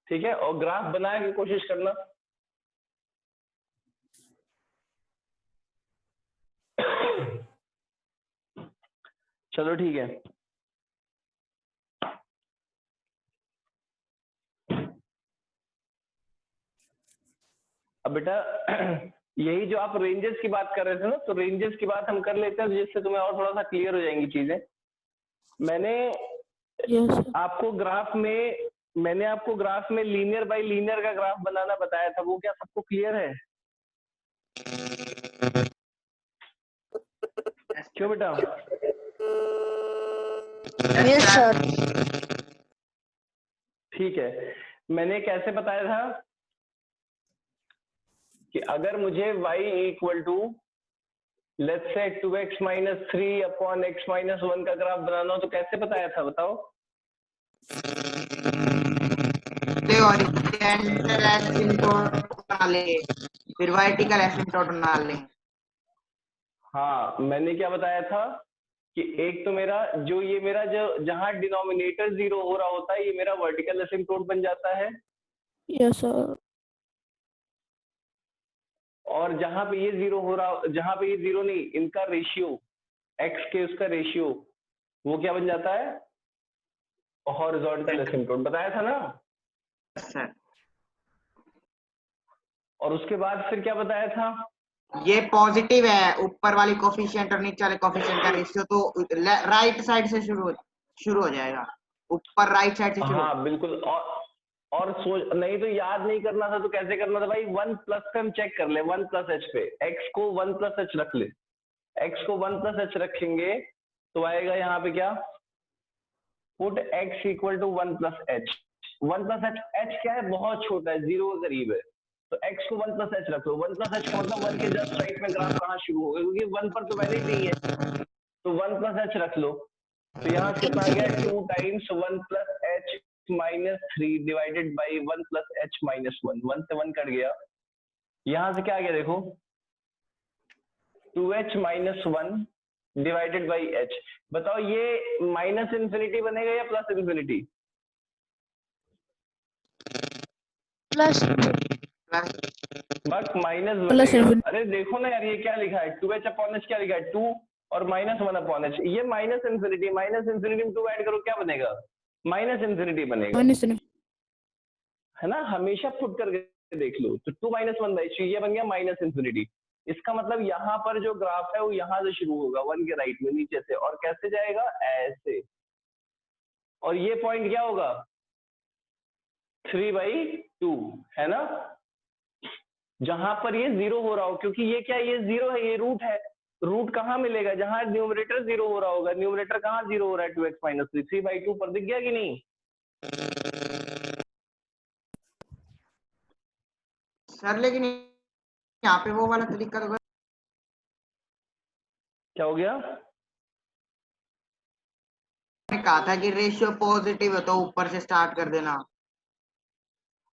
ठीक है, और ग्राफ बनाने की कोशिश करना। चलो ठीक है। अब बेटा यही जो आप रेंजेस की बात कर रहे थे ना, तो रेंजेस की बात हम कर लेते हैं जिससे तुम्हें और थोड़ा सा क्लियर हो जाएंगी चीजें। मैंने Yes, sir. आपको ग्राफ में लीनियर बाय लीनियर का ग्राफ बनाना बताया था, वो क्या सबको क्लियर है? क्यों बेटा? Yes, sir. ठीक है, मैंने कैसे बताया था कि अगर मुझे y equal to let's say 2x minus 3 upon x minus 1 का ग्राफ बनाना हो तो कैसे बताया था, बताओ? हॉरिजॉन्टल एसिम्प्टोट बना लेंगे, फिर वर्टिकल एसिम्प्टोट बना लेंगे। हाँ, मैंने क्या बताया था कि एक तो मेरा जो जहां डिनोमिनेटर 0 हो रहा होता है, ये मेरा वर्टिकल एसिम्प्टोट बन जाता है, Yes, sir. और जहां पे ये 0 हो रहा, जहां पे ये 0 नहीं, इनका रेशियो x के उसका रेशियो वो क्या बन जाता है? Horizontal asymptote. बताया था ना? सर और उसके बाद फिर क्या बताया था? ये पॉजिटिव है, ऊपर वाली कोफिशिएंट और नीचे वाले कोफिशिएंट का रेशियो तो राइट साइड से शुरू हो जाएगा, ऊपर राइट साइड से शुरू। हाँ बिल्कुल। और सोच नहीं तो याद नहीं करना था तो कैसे करना था भाई? 1 प्लस पे हम चेक कर ले, 1 प्लस एच पे, x को 1 प्लस एच रख ले, x को 1 प्लस एच रखेंगे तो आएगा यहाँ पे क्या? Put x equal to 1 plus h. 1 plus h, h क्या है? बहुत छोटा है, 0 के करीब है, तो x को 1 प्लस एच रख लो। 1 प्लस एच का मतलब 1 के जस्ट राइट में ग्राफ कहाँ शुरू होगा, क्योंकि 1 पर तो वैल्यू नहीं है, तो 1 प्लस एच रख लो। तो यहाँ कितना आ गया? 2 times 1 plus H minus 3 divided by 1 plus H minus 1, 1 से 1 कट गया। यहाँ से क्या आ गया देखो? 2h minus 1 divided by h। बताओ ये माइनस इंफिनिटी बनेगा या प्लस इंफिनिटी? प्लस बस माइनस Plus बनेगा। infinity. अरे देखो ना यार, ये क्या लिखा है? 2h अपॉन h क्या लिखा है? 2 और माइनस 1 अपॉन h, ये माइनस इंफिनिटी में 2 ऐड करो, क्या बनेगा? माइनस इंफिनिटी बनेगा, Minus infinity. है ना? हमेशा पुट करके देख लो। तो 2 माइनस 1 बाई 3 ये बन गया माइनस इंफिनिटी। इसका मतलब यहाँ पर जो ग्राफ है वो यहाँ से शुरू होगा, 1 के राइट में नीचे से, और कैसे जाएगा? ऐसे। और ये पॉइंट क्या होगा? 3/2, है ना? जहां पर ये 0 हो रहा हो, क्योंकि ये क्या, ये 0 है, ये रूट है। रूट कहाँ मिलेगा? जहां न्यूमरेटर 0 हो रहा होगा। न्यूमरेटर कहाँ 0 हो रहा है? 2x माइनस 3, 3/2 पर दिख गया कि नहीं? सर लेकिन यहाँ पे वो वाला तरीका तो क्या हो गया? मैंने कहा था कि रेशियो पॉजिटिव है तो ऊपर से स्टार्ट कर देना।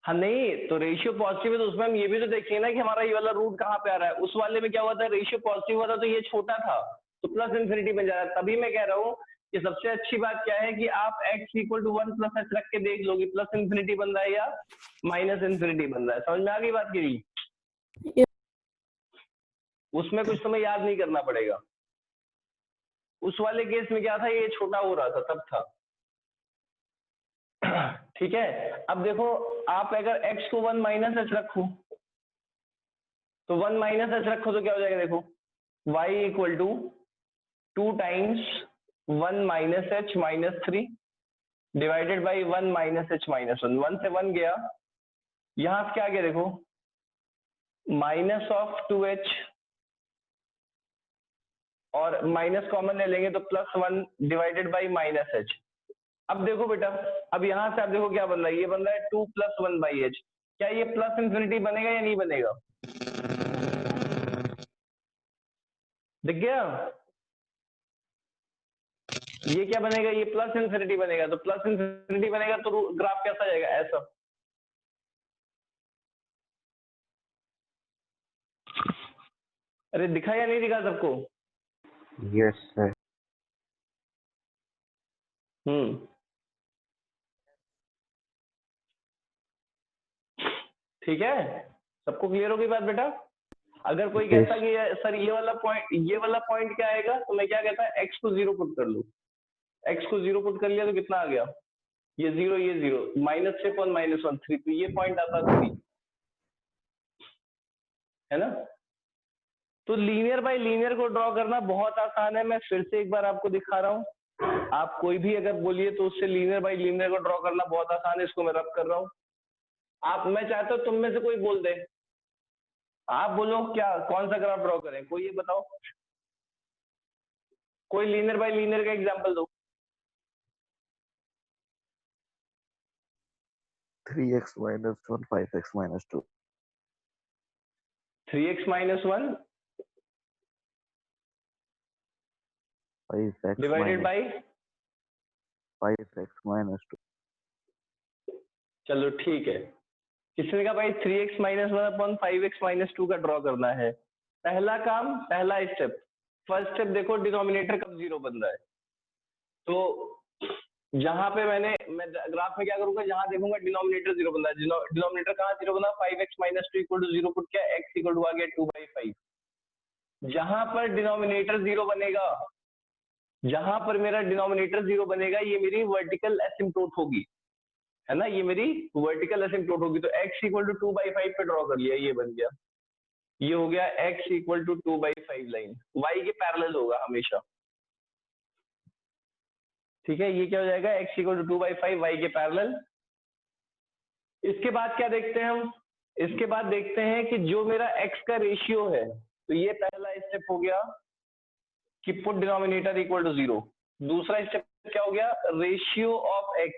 हाँ नहीं, तो रेशियो पॉजिटिव है तो उसमें हम ये भी तो देखिए ना कि हमारा ये वाला रूट कहाँ पे आ रहा है। उस वाले में क्या हुआ था? रेशियो पॉजिटिव हुआ था तो ये छोटा था, तो प्लस इंफिनिटी बन जा रहा है। तभी मैं कह रहा हूँ कि सबसे अच्छी बात क्या है कि आप x equal to 1 plus h रख के देख लो कि प्लस इंफिनिटी बन रहा है या माइनस इंफिनिटी बन रहा है। समझ में आ गई बात की? Yes. उसमें कुछ तुम्हें याद नहीं करना पड़ेगा। उस वाले केस में क्या था? ये छोटा हो रहा था, तब था। ठीक है, अब देखो, आप अगर x को 1 माइनस एच रखो तो 1 माइनस एच रखो तो क्या हो जाएगा? देखो, y equal to 2 times 1 minus h minus 3 divided by 1 minus h minus 1, 1 से 1 गया। यहां से क्या गया? देखो, माइनस ऑफ 2h, और माइनस कॉमन ले लेंगे तो plus 1 divided by minus H. अब देखो बेटा, अब यहां से आप देखो क्या बन रहा है? ये बन रहा है 2 प्लस 1 बाई एच। क्या ये प्लस इंफिनिटी बनेगा या नहीं बनेगा? दिख गया? ये क्या बनेगा? ये प्लस इंफिनिटी बनेगा। तो प्लस इंफिनिटी बनेगा तो ग्राफ कैसा जाएगा? ऐसा। अरे दिखा या नहीं दिखा सबको? Yes sir. ठीक है, सबको क्लियर हो गई बात बेटा? अगर कोई कहता कि सर ये वाला पॉइंट क्या आएगा, तो मैं क्या कहता है, x को 0 पुट कर लूं। x को 0 पुट कर लिया तो कितना आ गया, ये 0 ये 0, -6 और -1 3, तो ये पॉइंट आता 3 है ना। तो लीनियर बाय लीनियर को ड्रॉ करना बहुत आसान है। मैं फिर से एक बार आपको दिखा रहा हूँ। आप कोई भी अगर बोलिए तो उससे लीनियर बाय लीनियर को ड्रॉ करना बहुत आसान है। इसको मैं रब कर रहा हूँ। आप, मैं चाहता हूँ तुम में से कोई बोल दे, आप बोलो क्या, कौन सा ग्राफ ड्रॉ करें, कोई ये बताओ, कोई लीनियर बाय लीनियर का एग्जांपल दो। 3x - 1 5x - 2 3x - 1 5x divided by 5x - 2। चलो ठीक है, किसने कहा भाई 3x - 1 अपॉन 5x - 2 का ड्रॉ करना है। पहला काम, पहला स्टेप, फर्स्ट स्टेप देखो डिनोमिनेटर कब 0 बन रहा है। तो जहां पे मैं ग्राफ में क्या करूंगा, जहां देखूंगा डिनोमिनेटर 0 बन रहा है, डिनोमिनेटर कहाँ 0 बना, 5x - 2 = 0 पुट किया, x = आ गया 2/5। जहां पर डिनोमिनेटर 0 बनेगा, जहां पर मेरा डिनोमिनेटर 0 बनेगा, ये मेरी वर्टिकल एसिम्प्टोट होगी, है ना, ये मेरी वर्टिकल एसिम्प्टोट होगी। तो x = 2/5 पे ड्रॉ कर लिया, ये बन गया, ये हो गया x = 2/5 लाइन, y के पैरेलल होगा हमेशा। ठीक है, ये क्या हो जाएगा, x = 2/5 y के पैरेलल। इसके बाद क्या देखते हैं हम, इसके बाद देखते हैं कि जो मेरा x का रेशियो है, तो ये पहला स्टेप हो गया कि पुट डिनोमिनेटर = 0। दूसरा स्टेप क्या हो गया, ratio of x,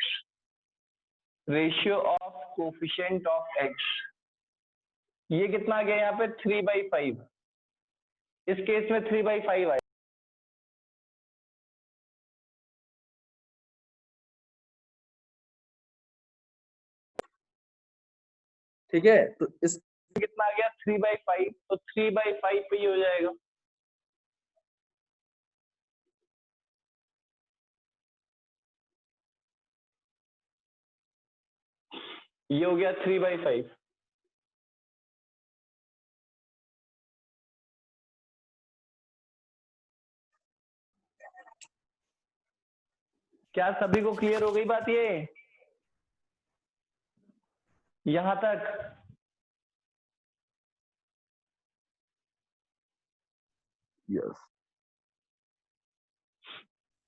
ratio of coefficient of x, ये कितना आ गया यहाँ पे 3/5। इस केस में 3/5 आया। ठीक है, तो इस कितना आ गया 3/5, तो 3/5 पे ही हो जाएगा। ये हो गया 3/5। क्या सभी को क्लियर हो गई बात, ये यहां तक? यस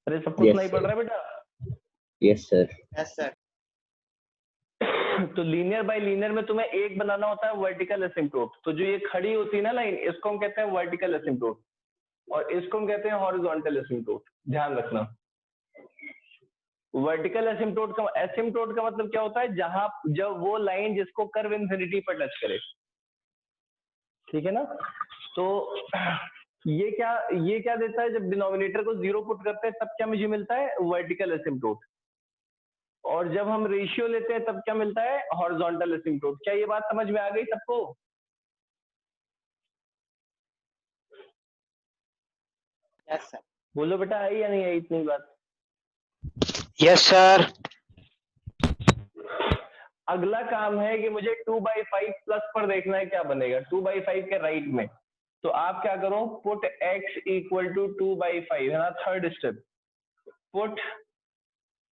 अरे सब कुछ नहीं पढ़ रहा है बेटा? Yes sir. Yes sir. तो लीनियर बाय लीनियर में तुम्हें एक बनाना होता है वर्टिकल एसिम्प्टोट। तो जो ये खड़ी होती है ना लाइन, इसको हम कहते हैं वर्टिकल एसिम्प्टोट, और इसको हम कहते हैं हॉरिजॉन्टल एसिम्प्टोट। ध्यान रखना, वर्टिकल एसिम्प्टोट का मतलब क्या होता है, जहां, जब वो लाइन जिसको कर्व इन्फिनिटी पर टच करे। ठीक है ना। तो ये क्या देता है, जब डिनोमिनेटर को 0 पुट करते हैं तब क्या मुझे मिलता है, वर्टिकल एसिम्प्टोट। और जब हम रेशियो लेते हैं तब क्या मिलता है, हॉरिजॉन्टल एसिम्प्टोट। क्या ये बात समझ में आ गई सबको? Yes sir. बोलो बेटा, आई या नहीं आई इतनी बात? Yes sir. अगला काम है कि मुझे 2/5 प्लस पर देखना है क्या बनेगा 2/5 के राइट में। तो आप क्या करो, पुट x = 2/5, है ना, third step, put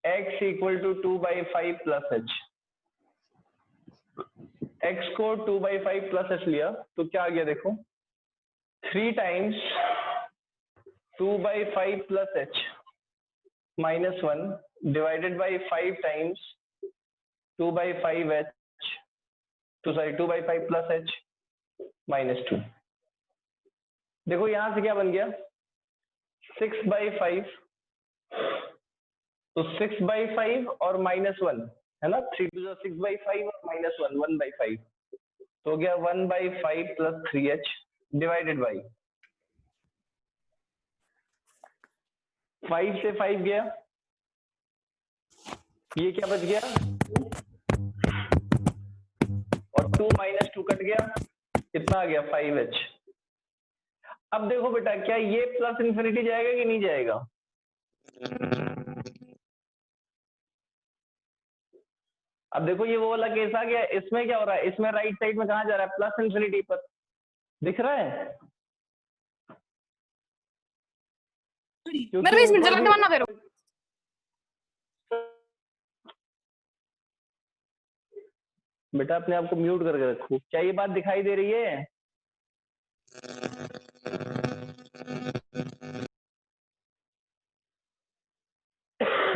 x = 2/5 plus h। x को 2/5 प्लस h लिया तो क्या आ गया देखो, 3 times 2/5 plus h -1 divided by 5 times 2/5 h, तो सॉरी 2/5 प्लस h -2। देखो यहां से क्या बन गया, 6/5, तो 6/5 और -1 है ना, 3 to the 6/5 और -1 1/5, तो हो गया 1/5 प्लस 3h डिवाइडेड बाई 5 से 5 गया, ये क्या बच गया, और 2 - 2 कट गया, कितना आ गया 5h। अब देखो बेटा, क्या ये प्लस इन्फिनिटी जाएगा कि नहीं जाएगा? अब देखो ये वो वाला केस आ गया, इसमें क्या हो रहा है, इसमें राइट साइड में कहाँ जा रहा है, प्लस इन्फिनिटी पर, दिख रहा है? मेरे 20 मिनट चलाते मानना करो। बेटा अपने आप को म्यूट करके रखो। क्या ये बात दिखाई दे रही है?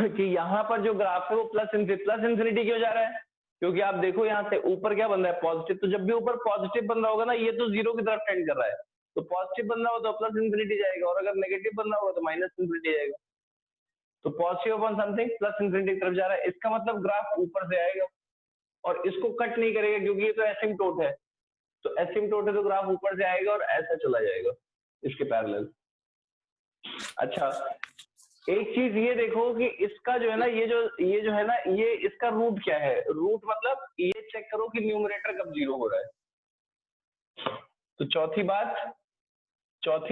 कि यहाँ पर जो ग्राफ है वो प्लस इन्फिनिटी क्यों जा रहा है? क्योंकि आप देखो यहाँ से ऊपर क्या बन रहा है, पॉजिटिव। तो जब भी ऊपर पॉजिटिव बन रहा होगा ना, ये तो जीरो की तरफ टेंड कर रहा है, तो पॉजिटिव बन रहा हो तो प्लस इन्फिनिटी जाएगा, और अगर नेगेटिव बन रहा होगा तो माइनस इन्फिनिटी जाएगा। तो positive upon something plus infinity की तरफ जा रहा है, इसका मतलब ग्राफ ऊपर से आएगा और इसको कट नहीं करेगा, क्योंकि ये तो एसिम्पटोट है। तो एसिम्पटोट है तो ग्राफ ऊपर से आएगा और ऐसा चला जाएगा इसके पैरेलल। अच्छा, एक चीज ये देखो कि इसका जो है ना, ये जो है ना, ये इसका रूट क्या है? रूट मतलब ये चेक करो कि न्यूमरेटर कब जीरो हो रहा है। तो चौथी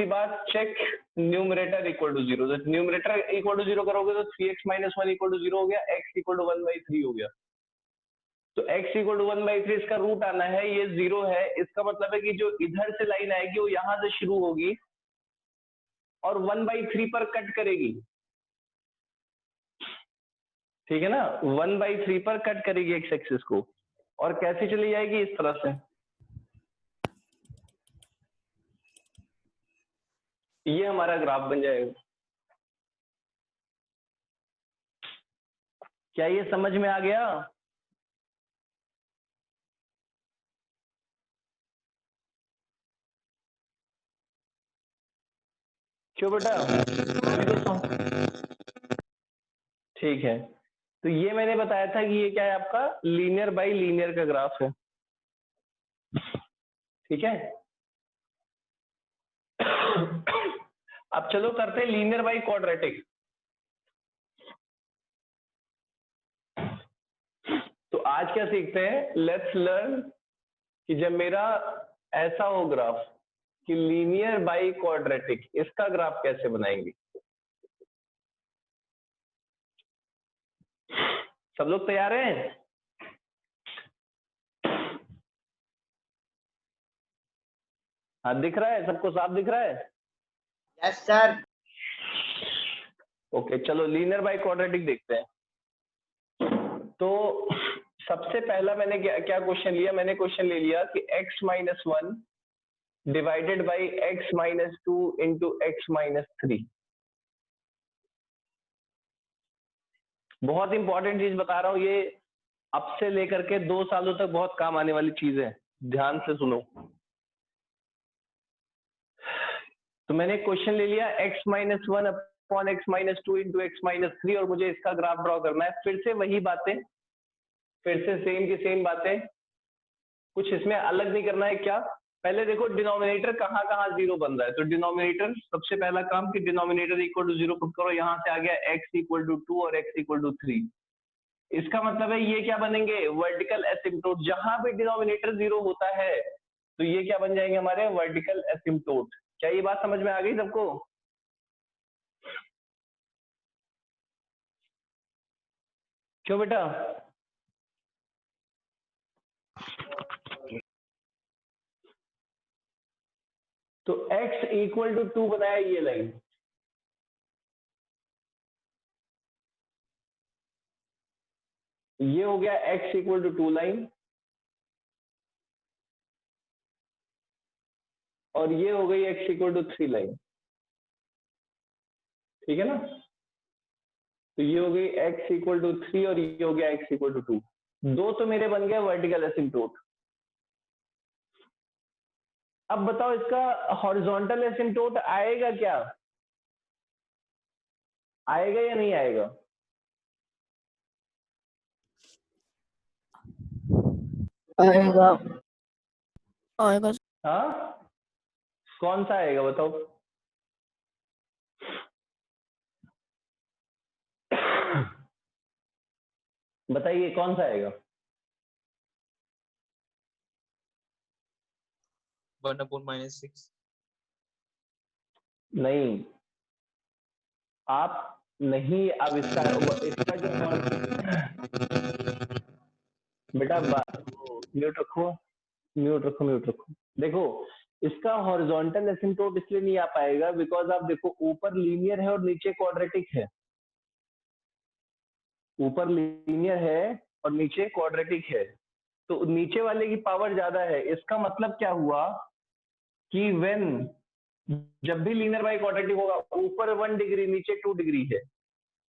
बात check numerator equal to zero. तो न्यूमरेटर इक्वल टू जीरो करोगे तो 3x - 1 इक्वल टू जीरो हो गया, x इक्वल टू 1/3 हो गया। तो x इक्वल टू 1/3 इसका रूट आना है, ये जीरो है। इसका मतलब है कि जो इधर से लाइन आएगी वो यहां से शुरू होगी और 1/3 पर कट करेगी, ठीक है ना? 1/3 पर कट करेगी एक्स एक्सिस को, और कैसे चली जाएगी? इस तरह से। ये हमारा ग्राफ बन जाएगा। क्या ये समझ में आ गया? क्यों बेटा? ठीक है, तो ये मैंने बताया था कि ये क्या है, आपका लीनियर बाई लीनियर का ग्राफ है, ठीक है? अब चलो करते हैं लीनियर बाई क्वाड्रेटिक। तो आज क्या सीखते हैं? लेट्स लर्न कि जब मेरा ऐसा हो ग्राफ कि लीनियर बाई क्वाड्रेटिक, इसका ग्राफ कैसे बनाएंगे। सब लोग तैयार हैं? हाँ, दिख रहा है सबको? साफ दिख रहा है? Yes sir. ओके, चलो लीनियर बाई क्वाड्रेटिक देखते हैं। तो सबसे पहला मैंने क्या क्वेश्चन लिया? मैंने क्वेश्चन ले लिया कि x - 1 divided by x - 2 into x - 3। बहुत इंपॉर्टेंट चीज बता रहा हूं, ये अब से लेकर के 2 सालों तक बहुत काम आने वाली चीज है, ध्यान से सुनो। तो मैंने क्वेश्चन ले लिया x - 1 upon x - 2 into x - 3, और मुझे इसका ग्राफ ड्रॉ करना है। फिर से वही बातें, फिर से सेम की सेम बातें, कुछ इसमें अलग नहीं करना है। क्या? पहले देखो डिनोमिनेटर कहाँ कहाँ जीरो बन रहा है। तो डिनोमिनेटर, सबसे पहला काम कि denominator equal to zero put करो। यहाँ से आ गया x इक्वल टू 2 और x इक्वल टू 3। इसका मतलब है ये क्या बनेंगे? वर्टिकल एसिम्पटोट। जहां भी डिनोमिनेटर जीरो होता है तो ये क्या बन जाएंगे? हमारे वर्टिकल एसिम्पटोट। क्या ये बात समझ में आ गई सबको? क्यों बेटा? तो x इक्वल टू 2 बनाया ये लाइन, ये हो गया x इक्वल टू 2 लाइन, और ये हो गई x इक्वल टू 3 लाइन, ठीक है ना? तो ये हो गई x इक्वल टू 3 और ये हो गया x इक्वल टू 2। दो तो मेरे बन गए वर्टिकल एसिम्पटोट। अब बताओ इसका हॉरिजॉन्टल एसिम्पटोट आएगा क्या? आएगा या नहीं आएगा? आएगा आएगा। हाँ, कौन सा आएगा बताओ? बताइए कौन सा आएगा? 1/-6। नहीं, आप नहीं, अब इसका जो बेटा म्यूट रखो, म्यूट रखो, म्यूट रखो। देखो, इसका हॉरिजॉन्टल एसिम्प्टोट इसलिए नहीं आ पाएगा बिकॉज आप देखो ऊपर लीनियर है और नीचे क्वाड्रेटिक है। ऊपर लीनियर है और नीचे क्वाड्रेटिक है, तो नीचे वाले की पावर ज्यादा है। इसका मतलब क्या हुआ कि व्हेन जब भी लीनियर बाई क्वाड्रेटिक होगा, ऊपर 1 डिग्री नीचे 2 डिग्री है,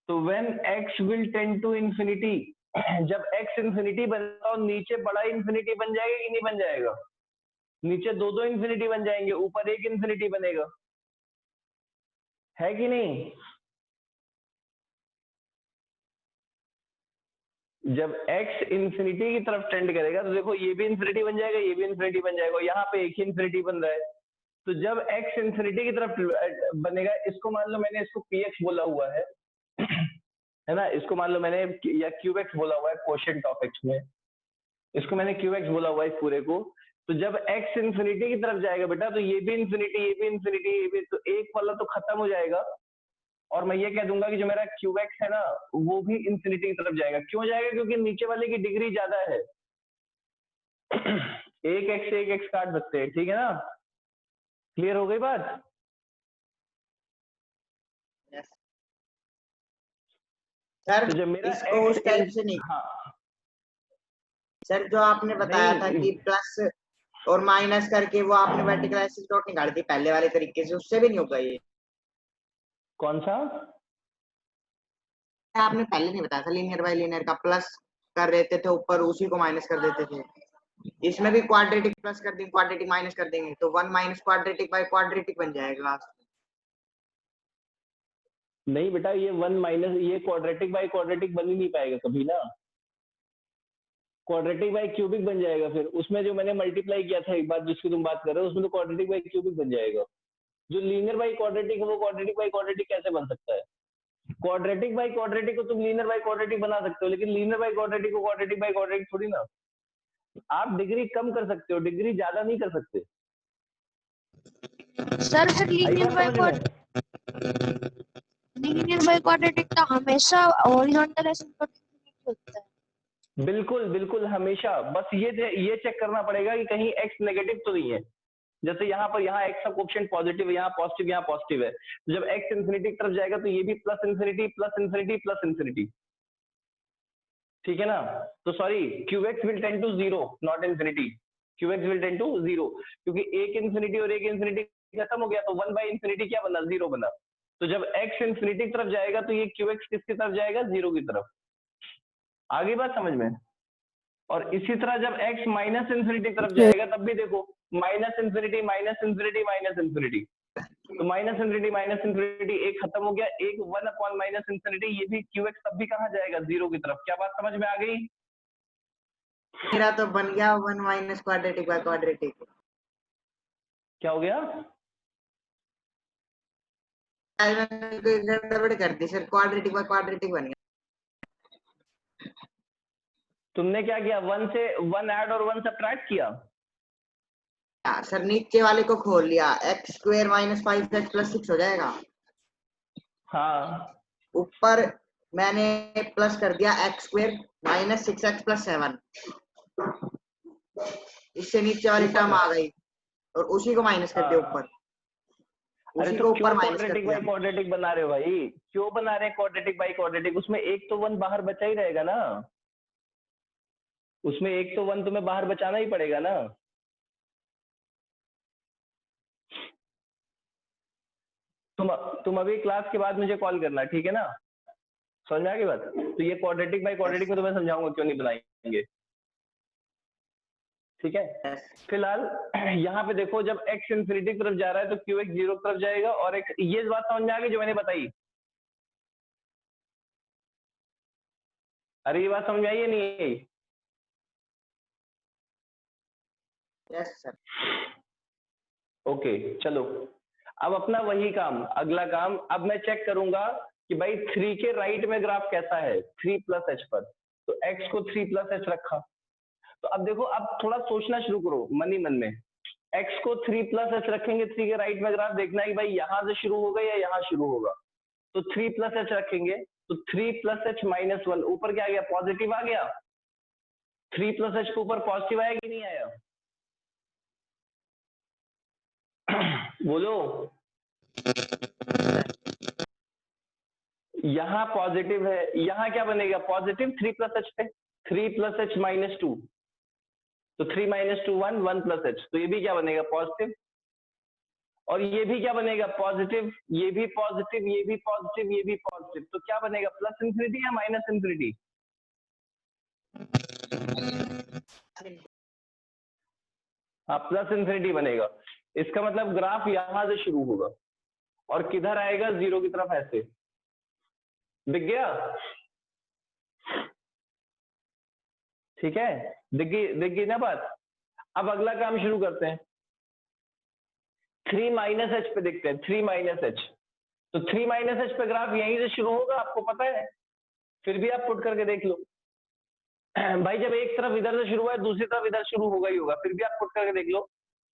तो when x will tend to infinity, जब x इंफिनिटी बनता है नीचे बड़ा इंफिनिटी बन जाएगा कि नहीं बन जाएगा? नीचे दो इंफिनिटी बन जाएंगे, ऊपर एक इंफिनिटी बनेगा, है कि नहीं? जब x इंफिनिटी की तरफ टेंड करेगा तो देखो ये भी इंफिनिटी बन जाएगा, ये भी इंफिनिटी बन जाएगा, यहाँ पे एक ही इंफिनिटी बन रहा है। तो जब x इंफिनिटी की तरफ बनेगा, इसको मान लो मैंने इसको px बोला हुआ है ना, इसको मान लो मैंने या qx बोला हुआ है क्वोशिएंट ऑफ x में, इसको मैंने qx बोला हुआ है इस पूरे को। तो जब x इंफिनिटी की तरफ जाएगा बेटा, तो ये भी इंफिनिटी, ये भी इंफिनिटी, ये भी, तो एक वाला तो खत्म हो जाएगा और मैं ये कह दूंगा कि जो मेरा qx है ना वो भी इंफिनिटी की तरफ जाएगा। क्यों जाएगा? क्योंकि नीचे वाले की डिग्री ज्यादा है। एक x से एक x काट सकते हैं, ठीक है ना? क्लियर हो गई बात? सर तो जब मेरा इसको उस टाइप से नहीं, हाँ सर जो आपने बताया था नहीं, कि प्लस और माइनस करके वो आपने वर्टिकल एसिम्प्टोट निकाल दी पहले वाले तरीके से, उससे भी नहीं होगा ये? कौन सा? आपने पहले नहीं बताया था लीनियर बाय लीनियर का प्लस कर देते थे ऊपर, उसी को माइनस कर देते थे। इसमें भी क्वाड्रेटिक प्लस कर देंगे, क्वाड्रेटिक माइनस कर देंगे, तो 1 माइनस क्वाड्रेटिक बाय क्वाड्रेटिक बन जाएगा लास्ट। नहीं बेटा, ये 1 माइनस, ये क्वाड्रेटिक बाय क्वाड्रेटिक बन ही नहीं पाएगा कभी ना, क्वाड्रेटिक बाय क्यूबिक बन जाएगा। फिर उसमें जो मैंने मल्टीप्लाई किया था एक बार जिसकी तुम बात कर रहे हो, उसमें तो क्वाड्रेटिक बाय क्यूबिक बन जाएगा। जो लीनियर बाय क्वाड्रेटिक है वो क्वाड्रेटिक बाय क्वाड्रेटिक कैसे बन सकता है? क्वाड्रेटिक बाय क्वाड्रेटिक को तुम लीनियर बाय क्वाड्रेटिक बना सकते हो, लेकिन लीनियर बाय क्वाड्रेटिक को क्वाड्रेटिक बाय क्वाड्रेटिक थोड़ी ना। आप डिग्री कम कर सकते हो, डिग्री ज्यादा नहीं कर सकते। सर फिर आई लीनियर बात समझ में? क्वाड्रेटिक का हमेशा हॉरिजॉन्टल एसिम्प्टोटिक होता है। बिल्कुल बिल्कुल, हमेशा। बस ये चेक करना पड़ेगा कि कहीं x नेगेटिव तो नहीं है। जैसे यहाँ पर, यहाँ x का कोएफिशिएंट पॉजिटिव है, यहाँ पॉजिटिव, यहाँ पॉजिटिव है, तो जब x इंफिनिटी की तरफ जाएगा तो ये भी plus infinity plus infinity plus infinity, ठीक है ना? तो sorry, qx will tend to 0 not infinity, qx will tend to 0, क्योंकि एक इंफिनिटी और एक इंफिनिटी खत्म हो गया तो 1 बाय इंफिनिटी क्या बना? 0 बना। तो जब x इंफिनिटी की तरफ जाएगा तो ये qx किसकी तरफ जाएगा? 0 की तरफ। आगे बात समझ में? और इसी तरह जब x माइनस इंफिनिटी की तरफ जाएगा तब भी देखो, minus infinity minus infinity minus infinity, तो माइनस इंफिनिटी एक खत्म हो गया, एक 1 अपॉन माइनस इंफिनिटी, ये भी qx तब भी कहाँ जाएगा? 0 की तरफ। क्या बात समझ में आ गई? मेरा तो बन गया 1 माइनस क्वाड्रेटिक बाय क्वाड्रेटिक। क्या हो गया? गड़बड़ कर दी सर, क्वाड्रेटिक बाय क्वाड्रेटिक बन गया। तुमने क्या किया? 1 से 1 ऐड और 1 सब्ट्रैक्ट किया। सर नीचे वाले को खोल लिया, x square minus 5x plus 6 हो जाएगा। हाँ, ऊपर मैंने प्लस कर दिया x square minus 6x plus 7, इससे नीचे वाली टर्म आ गई और उसी को माइनस कर दिया ऊपर, अरे उसी तो को क्यों ऊपर माइनस कर क्वाड्रेटिक दिया। बाई क्वाड्रेटिक बना रहे हो भाई? क्यों बना रहे हैं क्वाड्रेटिक बाई क्वाड्रेटिक? उसमें एक तो 1 बाहर बचा ही रहेगा ना, उसमें एक तो 1 तुम्हें बाहर बचाना ही पड़ेगा ना। तुम अभी क्लास के बाद मुझे कॉल करना, ठीक है ना? समझ में आ गई बात? तो ये क्वाड्रेटिक बाई क्वाड्रेटिक में तुम्हें समझाऊंगा क्यों नहीं बनाएंगे, ठीक है? फिलहाल यहाँ पे देखो, जब x इंफिनिटी की तरफ जा रहा है तो qx 0 की तरफ जाएगा, और x, ये बात समझ में आ गई जो मैंने बताई? अरे ये बात समझ में आई है नहीं आई? Yes sir. ओके चलो, अब अपना वही काम, अगला काम, अब मैं चेक करूंगा कि भाई 3 के राइट में ग्राफ कैसा है 3 प्लस h पर, तो x को 3 प्लस h रखा। तो अब देखो, अब थोड़ा सोचना शुरू करो मन ही मन में x को 3 प्लस एच रखेंगे, 3 के राइट में ग्राफ देखना है कि भाई यहां से शुरू होगा या यहां शुरू होगा। तो 3 प्लस एच रखेंगे, तो 3 प्लस एच माइनस 1, ऊपर क्या आ गया, पॉजिटिव आ गया। 3 प्लस एच के ऊपर पॉजिटिव आया कि नहीं आया? बोलो। यहां पॉजिटिव है, यहां क्या बनेगा, पॉजिटिव 3 प्लस एच पे, 3 प्लस एच माइनस 2, तो 3 माइनस 2 1, 1 प्लस एच, तो ये भी क्या बनेगा, पॉजिटिव। और ये भी क्या बनेगा, पॉजिटिव, ये भी पॉजिटिव, ये भी पॉजिटिव, ये भी पॉजिटिव, तो क्या बनेगा, प्लस इंफिनिटी या माइनस इंफिनिटी? हाँ, प्लस इंफिनिटी बनेगा। इसका मतलब ग्राफ यहां से शुरू होगा और किधर आएगा, जीरो की तरफ, ऐसे। दिख गया? ठीक है, दिख गई ना बात। अब अगला काम शुरू करते हैं। 3 माइनस एच पे देखते हैं, 3 माइनस एच। तो 3 माइनस एच पे ग्राफ यहीं से शुरू होगा, आपको पता है, फिर भी आप पुट करके देख लो। भाई जब एक तरफ इधर से शुरू हुआ है, दूसरी तरफ इधर शुरू होगा ही होगा, फिर भी आप पुट करके देख लो।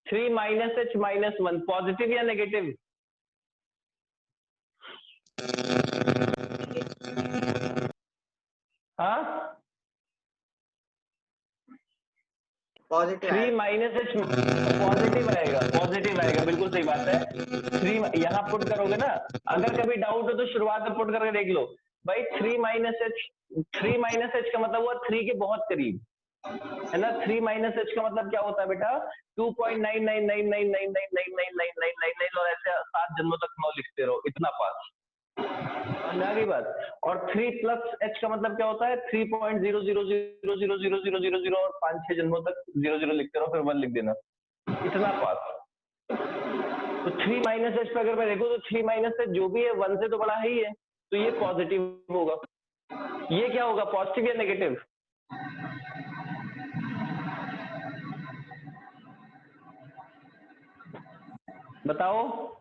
3 माइनस एच माइनस 1, पॉजिटिव या नेगेटिव? हाँ, पॉजिटिव 3 माइनस एच पॉजिटिव आएगा, पॉजिटिव आएगा, बिल्कुल सही बात है। 3 यहाँ पुट करोगे ना, अगर कभी डाउट हो तो शुरुआत में पुट करके देख लो। भाई 3 माइनस एच, 3 माइनस एच का मतलब हुआ 3 के बहुत करीब, है ना। 3 माइनस एच का मतलब क्या होता है बेटा, 2.9999999999 और ऐसे 7 जन्मों तक 9 लिखते रहो, इतना पास। समझ आ गई बात। और 3 प्लस एच का मतलब क्या होता है, 3.00000000 और 5-6 जन्मों तक 00 लिखते रहो, फिर 1 लिख देना, इतना पास। तो 3 माइनस एच पे अगर मैं देखूं तो 3 माइनस एच जो भी है 1 से तो बड़ा है ही है, तो ये पॉजिटिव होगा। ये क्या होगा, पॉजिटिव या नेगेटिव? बताओ।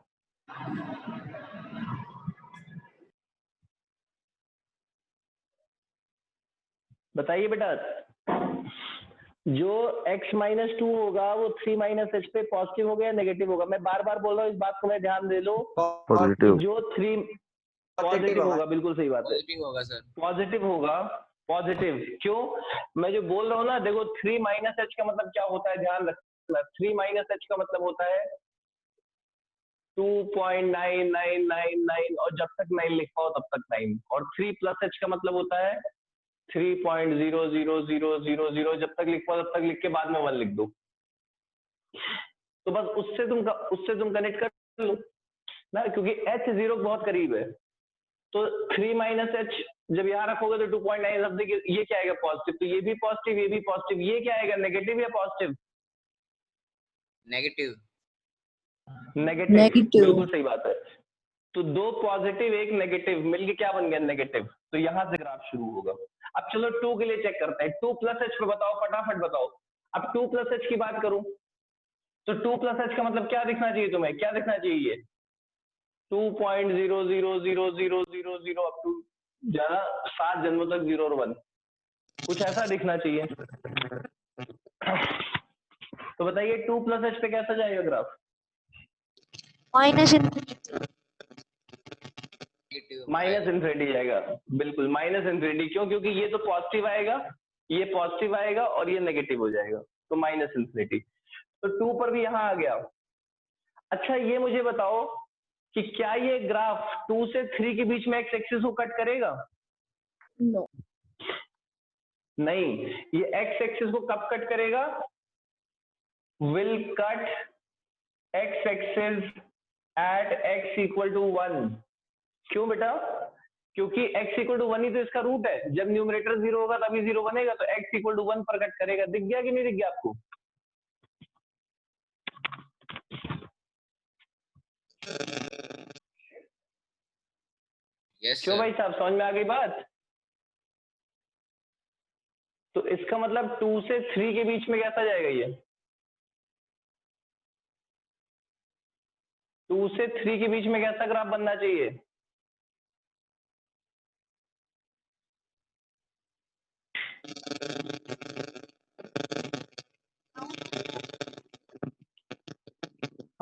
बताइए बेटा। जो x माइनस 2 होगा वो 3 माइनस एच पे पॉजिटिव होगा या नेगेटिव होगा? मैं बार बार बोल रहा हूँ, इस बात को मैं ध्यान दे लो। पॉजिटिव। जो 3 पॉजिटिव होगा, बिल्कुल सही बात है, पॉजिटिव होगा सर। पॉजिटिव होगा, पॉजिटिव। क्यों? मैं जो बोल रहा हूँ ना, देखो 3 माइनस एच का मतलब क्या होता है, ध्यान रखना। 3 माइनस एच का मतलब होता है 2.9999 और जब तक 9 लिख पाओ तब तक 9, और 3 प्लस एच का मतलब होता है 3.00000, जब तक लिख पाओ तब तक लिख के बाद में 1 लिख दो। तो बस उससे तुम कनेक्ट कर लो ना, क्योंकि एच 0 बहुत करीब है। तो 3 माइनस एच जब यहाँ रखोगे तो 2.9 सब देखिए, ये क्या आएगा, पॉजिटिव, तो ये भी पॉजिटिव, ये भी पॉजिटिव, ये क्या आएगा, नेगेटिव या पॉजिटिव? नेगेटिव। नेगेटिव, बिल्कुल सही बात है। तो 2 पॉजिटिव 1 नेगेटिव मिलके क्या बन गया, नेगेटिव। तो यहां से ग्राफ शुरू होगा। अब चलो 2 के लिए चेक करते हैं। 2 प्लस एच पे बताओ, फटाफट बताओ। अब 2 प्लस एच की बात करूं तो 2 प्लस एच का मतलब क्या दिखना चाहिए तुम्हें, क्या दिखना चाहिए? 2.0000000 अप टू ज्यादा 7 जन्मों तक 0 और 1, कुछ ऐसा दिखना चाहिए। तो बताइए 2 प्लस एच पे कैसा जाएगा ग्राफ? माइनस माइनस इंफिनिटी जाएगा, बिल्कुल माइनस इंफिनिटी। क्यों? क्योंकि ये तो पॉजिटिव आएगा, ये पॉजिटिव आएगा और ये नेगेटिव हो जाएगा, तो माइनस इंफिनिटी। तो 2 पर भी यहां आ गया। अच्छा ये मुझे बताओ कि क्या ये ग्राफ 2 से 3 के बीच में एक्स एक्सिस को कट करेगा? नो। नहीं, ये एक्स एक्सिस को कब कट करेगा? Will cut x axis at x equal to 1। क्यों बेटा? क्योंकि x इक्वल टू 1 ही तो इसका रूट है। जब न्यूमरेटर 0 होगा तभी 0 बनेगा, तो x इक्वल टू 1 पर कट करेगा। दिख गया कि नहीं दिख गया आपको? यस क्यों सर। भाई साहब, समझ में आ गई बात? तो इसका मतलब 2 से 3 के बीच में कैसा जाएगा ये? 2 से 3 के बीच में कैसा ग्राफ बनना चाहिए?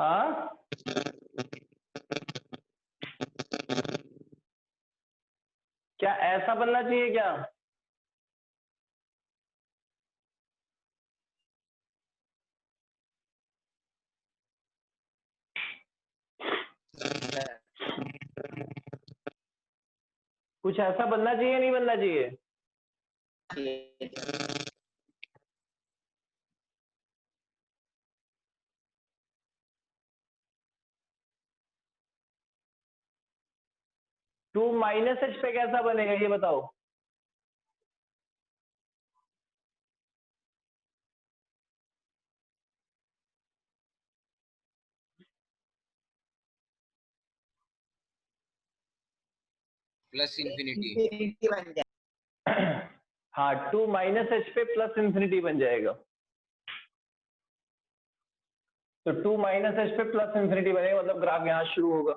हाँ क्या ऐसा बनना चाहिए क्या? कुछ ऐसा बनना चाहिए नहीं बनना चाहिए? टू माइनस एच पे कैसा बनेगा ये बताओ? Plus infinity. इंफिनिटी बन जाए। हाँ टू माइनस एच पे प्लस इंफिनिटी बन जाएगा। तो टू माइनस एच पे प्लस इंफिनिटी बनेगा, मतलब ग्राफ यहाँ शुरू होगा।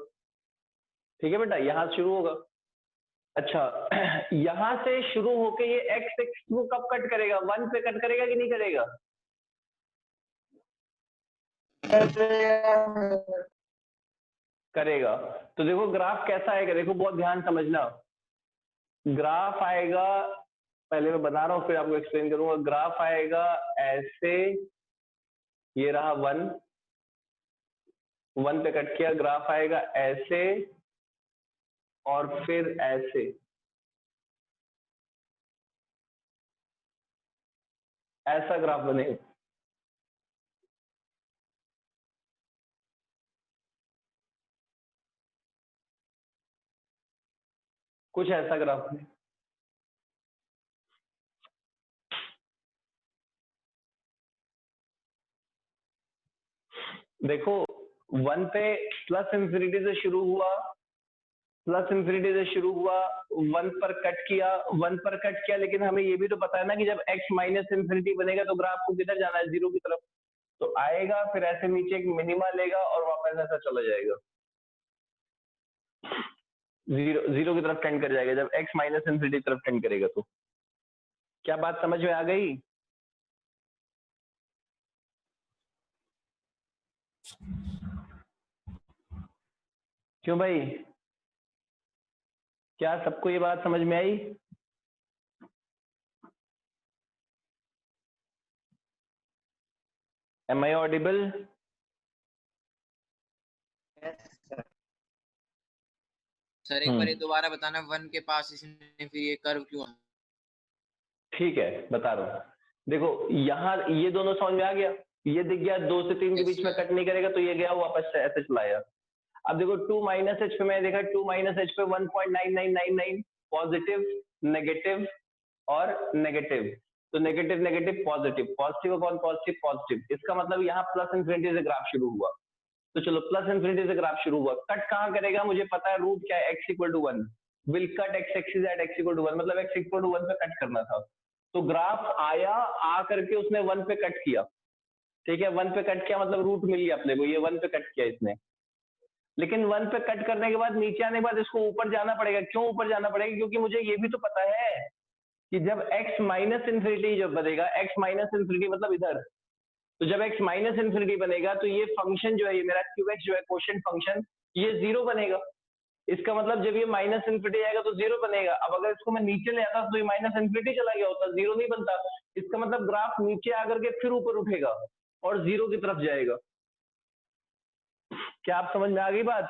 ठीक है बेटा, यहाँ शुरू होगा। अच्छा यहाँ से शुरू होके ये एक्स एक्स को कब कट करेगा? 1 पे कट करेगा कि नहीं करेगा? करेगा। तो देखो ग्राफ कैसा आएगा, देखो बहुत ध्यान समझना। ग्राफ आएगा, पहले मैं बता रहा हूँ फिर आपको एक्सप्लेन करूंगा। ग्राफ आएगा ऐसे, ये रहा 1 पे कट किया, ग्राफ आएगा ऐसे और फिर ऐसे। ऐसा ग्राफ बनेगा। कुछ ऐसा ग्राफ है। देखो 1 पे प्लस इंफिनिटी से शुरू हुआ, प्लस इंफिनिटी से शुरू हुआ, 1 पर कट किया, 1 पर कट किया, लेकिन हमें ये भी तो पता है ना कि जब x माइनस इंफिनिटी बनेगा तो ग्राफ को किधर जाना है? 0 की तरफ। तो आएगा फिर ऐसे नीचे एक मिनिमा लेगा और वापस ऐसा चला जाएगा, 0 की तरफ टेंड कर जाएगा जब x माइनस इंफिनिटी की तरफ टेंड करेगा। तो क्या बात समझ में आ गई? क्यों भाई, क्या सबको ये बात समझ में आई? Am I audible? सर एक बार ये दोबारा बताना, 1 के पास इसने फिर ये कर्व क्यों? ठीक है बता रहा हूँ। देखो यहाँ ये दोनों समझ में आ गया, ये दिख गया 2 से 3 के बीच में कट नहीं करेगा तो ये गया वापस से ऐसे चलाया। अब देखो 2 माइनस एच पे मैंने देखा, 2 माइनस एच पे 1.9999 पॉजिटिव नेगेटिव और नेगेटिव। तो negative negative positive, positive upon positive positive, इसका मतलब यहाँ प्लस इंफिनिटी से ग्राफ शुरू हुआ। तो चलो प्लस इंफिनिटी से ग्राफ शुरू हुआ, कट कहाँ करेगा मुझे पता है, रूट क्या है, x equal to 1 will cut x axis at x equal to 1, मतलब x इक्वल टू 1 पे कट करना था। तो ग्राफ आया, आ करके उसने 1 पे कट किया। ठीक है, 1 पे कट किया मतलब रूट मिल गया अपने को, ये 1 पे कट किया इसने। लेकिन 1 पे कट करने के बाद नीचे आने के बाद इसको ऊपर जाना पड़ेगा। क्यों ऊपर जाना पड़ेगा? क्योंकि मुझे ये भी तो पता है कि जब x माइनस इंफिनिटी जब बनेगा, x माइनस इंफिनिटी मतलब इधर, तो जब x माइनस इंफिनिटी बनेगा तो ये फंक्शन जो है, ये मेरा क्यूएक्स जो है क्वोशिएंट फंक्शन, ये 0 बनेगा। इसका मतलब जब ये माइनस इंफिनिटी आएगा तो 0 बनेगा। अब अगर इसको मैं नीचे ले आता तो ये माइनस इंफिनिटी चला गया होता, 0 नहीं बनता। इसका मतलब ग्राफ नीचे आकर के फिर ऊपर उठेगा और 0 की तरफ जाएगा। क्या आप समझ में आ गई बात?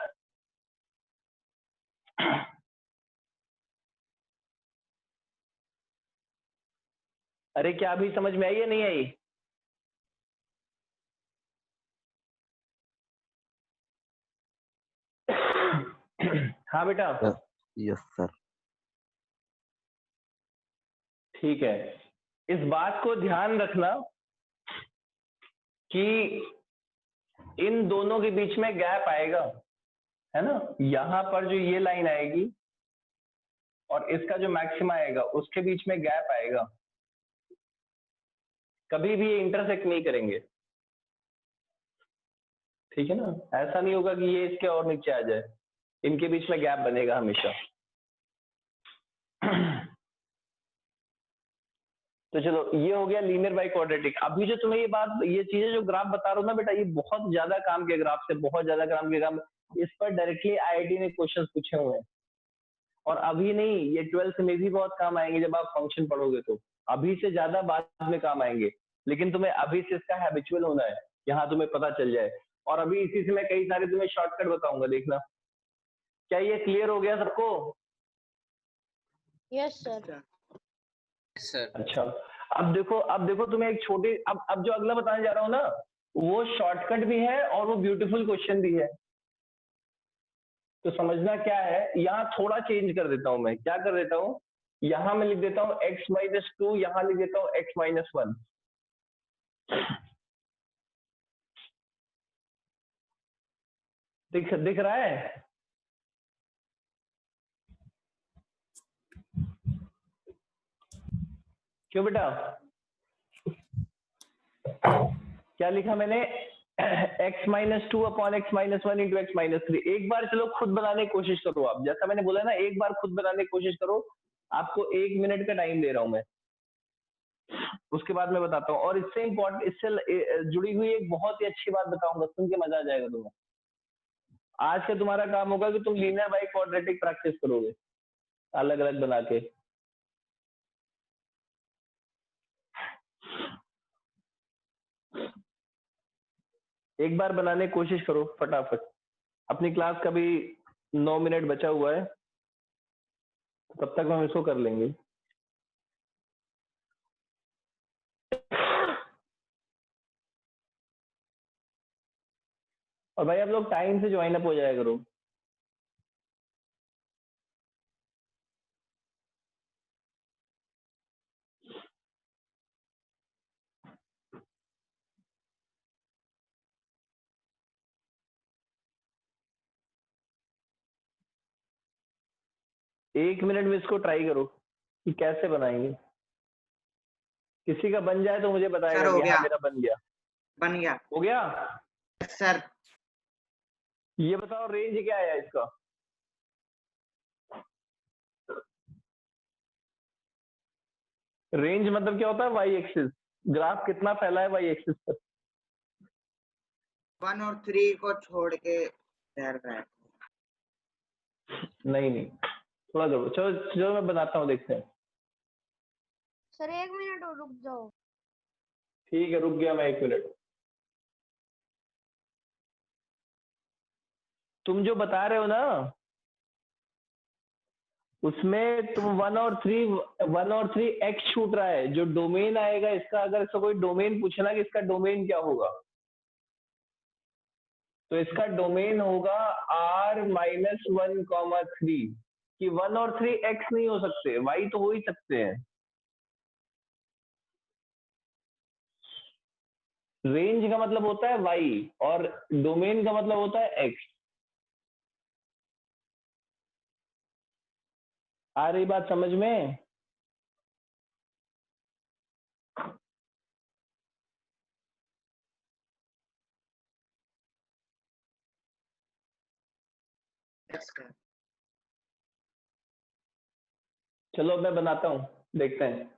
अरे क्या अभी समझ में आई या नहीं आई? हाँ बेटा। Yes sir. ठीक है, इस बात को ध्यान रखना कि इन दोनों के बीच में गैप आएगा, है ना। यहां पर जो ये लाइन आएगी और इसका जो मैक्सिमा आएगा उसके बीच में गैप आएगा, कभी भी ये इंटरसेक्ट नहीं करेंगे। ठीक है ना, ऐसा नहीं होगा कि ये इसके और नीचे आ जाए, इनके बीच में गैप बनेगा हमेशा। तो चलो ये हो गया लीनियर बाई क्वाड्रेटिक। अभी जो तुम्हें ये चीजें जो ग्राफ बता रहा हूँ ना बेटा, ये बहुत ज्यादा काम के ग्राफ से, बहुत ज्यादा काम के ग्राफ, इस पर डायरेक्टली आईआईटी ने क्वेश्चन पूछे हुए हैं। और अभी नहीं, ये 12th में भी बहुत काम आएंगे जब आप फंक्शन पढ़ोगे, तो अभी से ज्यादा बाद में काम आएंगे, लेकिन तुम्हें अभी से इसका हैबिचुअल होना है, यहाँ तुम्हें पता चल जाए। और अभी इसी से मैं कई सारे तुम्हें शॉर्टकट बताऊंगा, देखना। क्या ये क्लियर हो गया सबको? Yes sir. सर अच्छा, अब देखो तुम्हें एक छोटी, अब जो अगला बताने जा रहा हूँ ना, वो शॉर्टकट भी है और वो ब्यूटीफुल क्वेश्चन भी है। तो समझना क्या है, यहाँ थोड़ा चेंज कर देता हूं मैं। क्या कर देता हूँ, यहाँ मैं लिख देता हूँ x-2, यहाँ लिख देता हूँ x-1। दिख रहा है? क्यों बेटा, क्या लिखा मैंने? x-2 upon x-1 into x-3। एक बार चलो खुद बनाने की कोशिश करो आप, जैसा मैंने बोला ना, एक बार खुद बनाने की कोशिश करो। आपको 1 मिनट का टाइम दे रहा हूं मैं, उसके बाद मैं बताता हूँ। और इससे इम्पोर्टेंट, इससे जुड़ी हुई एक बहुत ही अच्छी बात बताऊंगा, सुन के मजा आ जाएगा तुम्हें। आज का तुम्हारा काम होगा कि तुम लीनियर बाई क्वाड्रेटिक प्रैक्टिस करोगे, अलग अलग बना के। एक बार बनाने की कोशिश करो फटाफट। अपनी क्लास का भी 9 मिनट बचा हुआ है, तब तक हम इसको कर लेंगे। और भाई आप लोग टाइम से ज्वाइन अप हो जाया करो। एक मिनट में इसको ट्राई करो कि कैसे बनाएंगे। किसी का बन जाए तो मुझे बताएगा सर, हो कि गया। हाँ मेरा बन गया। बन गया हो गया सर। ये बताओ रेंज क्या है इसका? रेंज मतलब क्या होता है? वाई एक्सिस, ग्राफ कितना फैला है वाई एक्सिस पर। 1 और 3 को छोड़ के तैर रहा है। नहीं, थोड़ा करो। चलो चलो मैं बनाता हूँ, देखते हैं। सर 1 मिनट और रुक जाओ। ठीक है, रुक गया मैं 1 मिनट। तुम जो बता रहे हो ना, उसमें तुम 1 और 3 एक्स छूट रहा है। जो डोमेन आएगा इसका, अगर इसका कोई डोमेन पूछना कि इसका डोमेन क्या होगा, तो इसका डोमेन होगा r-1,3। कि 1 और 3 एक्स नहीं हो सकते, वाई तो हो ही सकते हैं। रेंज का मतलब होता है वाई और डोमेन का मतलब होता है एक्स। आ रही बात समझ में? चलो मैं बनाता हूं, देखते हैं।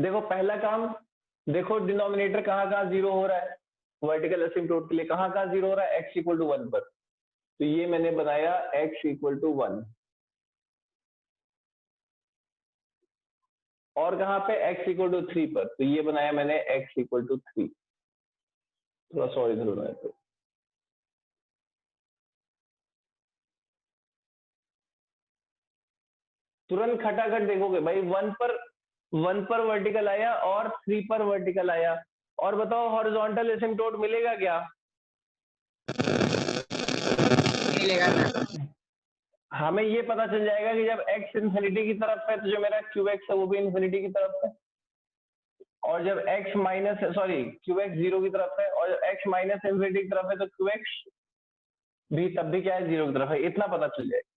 देखो पहला काम, देखो डिनोमिनेटर कहाँ कहाँ जीरो हो रहा है वर्टिकल एसिम्प्टोट के लिए। कहाँ कहाँ जीरो हो रहा है? x इक्वल टू 1 पर। तो ये मैंने बनाया x इक्वल टू 1। और कहाँ पे? x इक्वल टू 3 पर। तो ये बनाया मैंने x इक्वल टू 3। थोड़ा सॉरी इधर बनाया तो। तुरंत खटाखट देखोगे भाई, 1 पर वर्टिकल आया और 3 पर वर्टिकल आया। और बताओ हॉरिजॉन्टल एसिम्प्टोट मिलेगा क्या? मिलेगा सर। हमें ये पता चल जाएगा कि जब x इंफिनिटी की तरफ है तो जो मेरा qx है वो भी इंफिनिटी की तरफ है। और जब x माइनस, सॉरी qx 0 की तरफ है, और जब x माइनस इंफिनिटी की तरफ है तो qx भी तब भी क्या है? 0 की तरफ है। इतना पता चल जाएगा,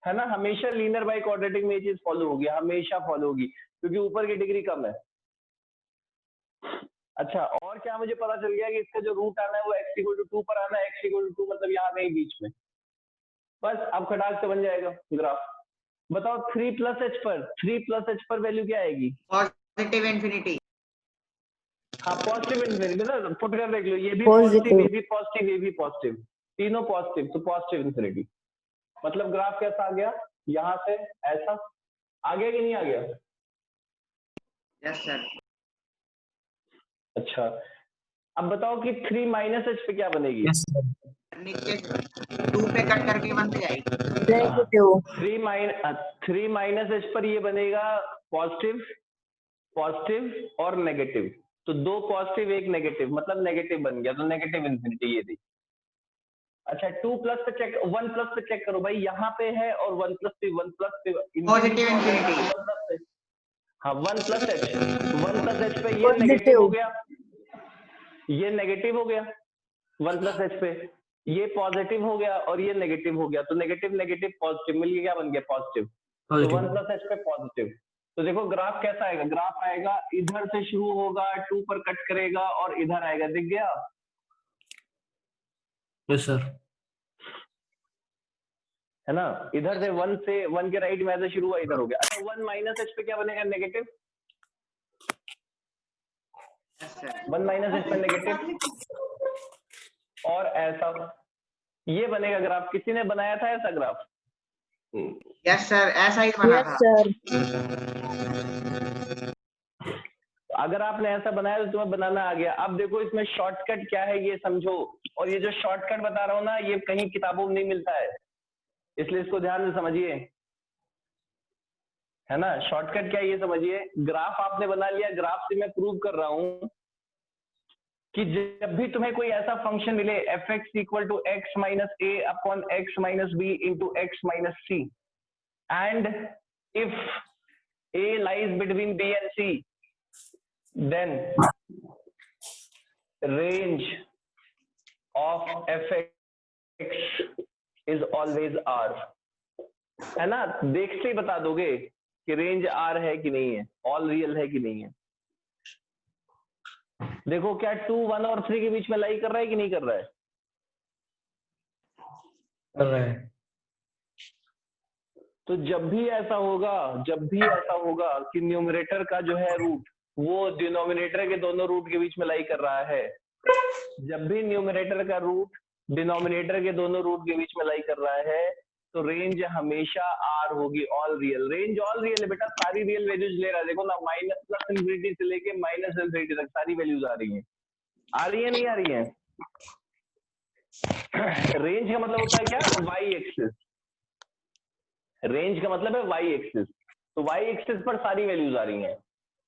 है ना। हमेशा लीनियर बाई क्वाड्रेटिक में ये चीज फॉलो होगी, हमेशा फॉलो होगी, क्योंकि ऊपर की डिग्री कम है। अच्छा, और क्या मुझे पता चल गया कि इसका जो रूट आना है वो x इक्वल टू 2 पर आना है। x इक्वल टू 2 मतलब यहाँ कहीं बीच में। बस अब खटाक से बन जाएगा ग्राफ। बताओ 3+h पर, 3+h पर वैल्यू क्या आएगी? Positive infinity. हाँ पॉजिटिव इन्फिनिटी, मतलब पुट कर देख लो, ये भी Positive. पॉजिटिव, ये भी पॉजिटिव, ये भी पॉजिटिव, तीनों पॉजिटिव, तो पॉजिटिव इन्फिनिटी। मतलब ग्राफ कैसा आ गया? यहाँ से ऐसा आ गया कि नहीं आ गया? Yes sir. अच्छा, अब बताओ कि 3-h पे क्या बनेगी? नीचे 2 पे कट करके 1 पे जाएगी। Negative. 3-h पर ये बनेगा पॉजिटिव, पॉजिटिव और नेगेटिव, तो 2 पॉजिटिव 1 नेगेटिव, मतलब नेगेटिव बन गया, तो नेगेटिव इन्फिनिटी ये थी। अच्छा 2+ पे चेक, 1+ पे चेक करो भाई, यहाँ पे है और 1+ पे पॉजिटिव इंफिनिटी। हाँ 1+h पे ये नेगेटिव हो गया, ये नेगेटिव हो गया, 1+h पे ये पॉजिटिव हो गया और ये नेगेटिव हो गया, तो नेगेटिव नेगेटिव पॉजिटिव मिलके क्या बन गया? पॉजिटिव। तो 1+h पे पॉजिटिव। तो देखो ग्राफ कैसा आएगा? ग्राफ आएगा इधर से शुरू होगा, 2 पर कट करेगा और इधर आएगा, दिख गया? Yes sir. है ना, इधर से 1 के राइट में ऐसे शुरू हुआ, इधर हो गया। अच्छा 1-h पे क्या बनेगा? नेगेटिव। 1-h पे नेगेटिव और ऐसा ये बनेगा ग्राफ। किसी ने बनाया था ऐसा ग्राफ? यस सर, ऐसा ही बना Yes, था। sir. अगर आपने ऐसा बनाया तो तुम्हें बनाना आ गया। अब देखो इसमें शॉर्टकट क्या है ये समझो, और ये जो शॉर्टकट बता रहा हूं ना, ये कहीं किताबों में नहीं मिलता है, इसलिए इसको ध्यान से समझिए, है ना। शॉर्टकट क्या है ये समझिए। ग्राफ आपने बना लिया, ग्राफ से मैं प्रूव कर रहा हूं कि जब भी तुम्हें कोई ऐसा फंक्शन मिले f(x = x - a upon x - b into x - c and if a lies between b and c, then range of f(x) is always r, है ना। देखते ही बता दोगे कि रेंज r है कि नहीं है, ऑल रियल है कि नहीं है। देखो क्या 2, 1 और 3 के बीच में लाई कर रहा है कि नहीं कर रहा है? कर रहा है। तो जब भी ऐसा होगा कि न्यूमरेटर का जो है रूट वो डिनोमिनेटर के दोनों रूट के बीच में लाई कर रहा है, जब भी न्यूमरेटर का रूट डिनोमिनेटर के दोनों रूट के बीच में लाई कर रहा है, तो रेंज हमेशा आर होगी, all real. Range all real है बेटा, सारी रियल वैल्यूज ले रहा है। देखो ना, -+∞ से लेके -∞ तक सारी वैल्यूज आ रही है नहीं आ रही है? रेंज का मतलब होता है क्या? Y axis. रेंज का मतलब है वाई एक्सिस, तो वाई एक्सिस पर सारी वैल्यूज आ रही हैं।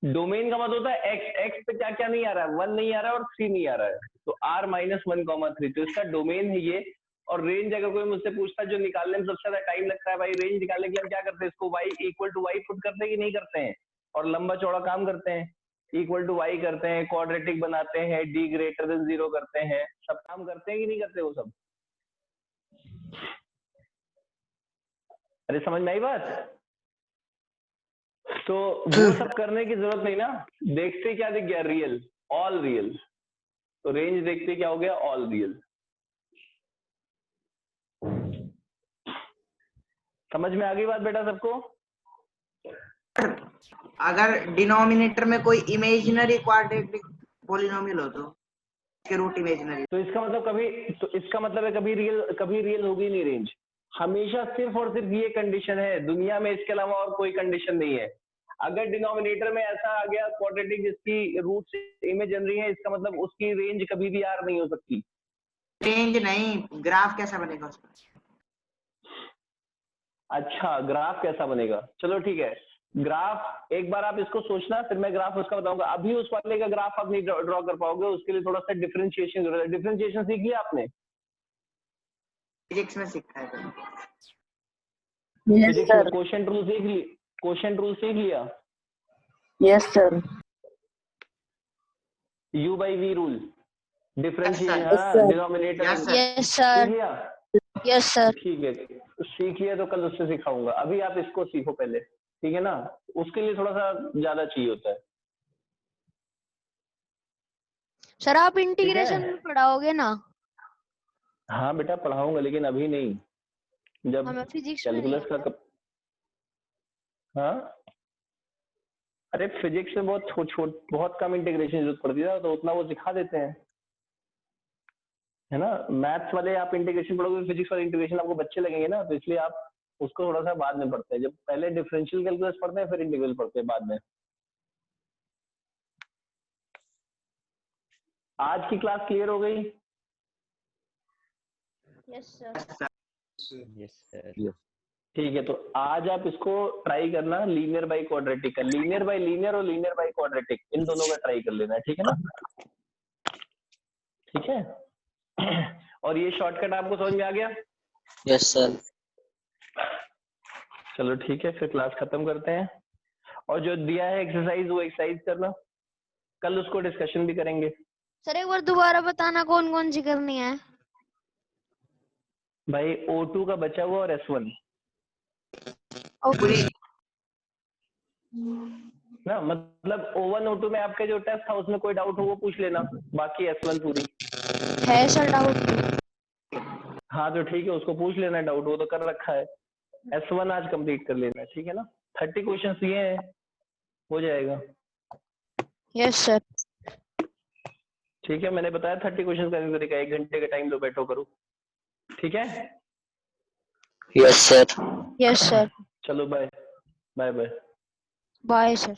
डोमेन का मतलब होता है एक्स पे क्या क्या नहीं आ रहा है? 1 नहीं आ रहा है और 3 नहीं आ रहा है, तो r - 1, 3, तो इसका डोमेन है ये। और रेंज अगर कोई मुझसे पूछता है जो निकालने में सबसे ज्यादा टाइम लगता है, भाई रेंज निकालने के लिए हम क्या करते हैं? इसको y = y पुट करते हैं कि नहीं करते हैं? और लंबा चौड़ा काम करते हैं, =y करते हैं, क्वाड्रेटिक बनाते हैं, d > 0 करते हैं, सब काम करते हैं कि नहीं करते वो सब? अरे समझ में आई बात? तो वो सब करने की जरूरत नहीं ना, देखते क्या दिख गया? Real, all real. तो रेंज देखते क्या हो गया? All real. समझ में आ गई बात बेटा सबको? अगर डिनोमिनेटर में कोई इमेजिनरी क्वाड्रेटिक पॉलिनोमियल हो तो उसके रूट इमेजिनरी, तो इसका मतलब है कभी रियल होगी नहीं रेंज, हमेशा सिर्फ और सिर्फ ये कंडीशन है दुनिया में, इसके अलावा और कोई कंडीशन नहीं है। अगर डिनोमिनेटर में ऐसा आ गया क्वाड्रेटिक जिसकी रूट इमेजिनरी है, इसका मतलब उसकी रेंज कभी भी आर नहीं हो सकती। रेंज नहीं, ग्राफ कैसा बनेगा उसका? अच्छा ग्राफ कैसा बनेगा, चलो ठीक है। ग्राफ एक बार आप इसको सोचना, फिर मैं ग्राफ उसका बताऊंगा। अभी उस वाले का ग्राफ आप नहीं ड्रॉ कर पाओगे, उसके लिए थोड़ा सा डिफरेंशिएशन सीख लिया आपने? फिजिक्स में सीखा है। Yes, sir. क्वोशिएंट रूल सीख लिया? Yes, sir. U/V rule, differentiation, Yes, sir. Denominator. Yes, sir. Yes, sir. सीख लिया? Yes, sir. ठीक है, सीख लिया तो कल उससे सिखाऊंगा। अभी आप इसको सीखो पहले, ठीक है ना? उसके लिए थोड़ा सा ज्यादा चाहिए होता है। सर आप इंटीग्रेशन में पढ़ाओगे ना? हाँ बेटा पढ़ाऊंगा, लेकिन अभी नहीं, जब हमें फिजिक्स में नहीं कैलकुलस का आता। हाँ, अरे फिजिक्स में बहुत कम इंटीग्रेशन जरूरत पड़ती है, तो उतना वो सिखा देते हैं, है ना। मैथ्स वाले आप इंटीग्रेशन पढ़ोगे, फिजिक्स वाले इंटीग्रेशन आपको बच्चे लगेंगे ना, तो इसलिए आप उसको थोड़ा सा बाद में पढ़ते हैं। जब पहले डिफरेंशियल कैलकुलस पढ़ते हैं, फिर इंटीग्रल पढ़ते हैं बाद में। आज की क्लास क्लियर हो गई? Yes sir. Yes, sir. ठीक है, तो आज आप इसको ट्राई करना, लीनियर बाई क्वाड्रेटिक का, लीनियर बाई लीनियर और लीनियर बाई क्वाड्रेटिक, इन दोनों का ट्राई कर लेना है, ठीक है ना। ठीक है, और ये शॉर्टकट आपको समझ में आ गया? Yes, sir. चलो ठीक है, फिर क्लास खत्म करते हैं। और जो दिया है एक्सरसाइज, वो एक्सरसाइज करना, कल उसको डिस्कशन भी करेंगे। सर एक बार दोबारा बताना कौन कौन सी करनी है। भाई O2 का बचा हुआ और S1 ओके। ना, मतलब O1 O2 में आपके जो टेस्ट था उसमें कोई डाउट हो वो पूछ लेना, बाकी S1 पूरी है सर डाउट। हाँ तो ठीक है, उसको पूछ लेना, डाउट वो तो कर रखा है। S1 आज कंप्लीट कर लेना, ठीक है ना। 30 क्वेश्चन दिए हैं, हो जाएगा। Yes sir. ठीक है, मैंने बताया 30 क्वेश्चन करने का तरीका, 1 घंटे का टाइम लो, बैठो करो, ठीक है। Yes, sir. Yes sir. चलो bye bye bye. Bye sir.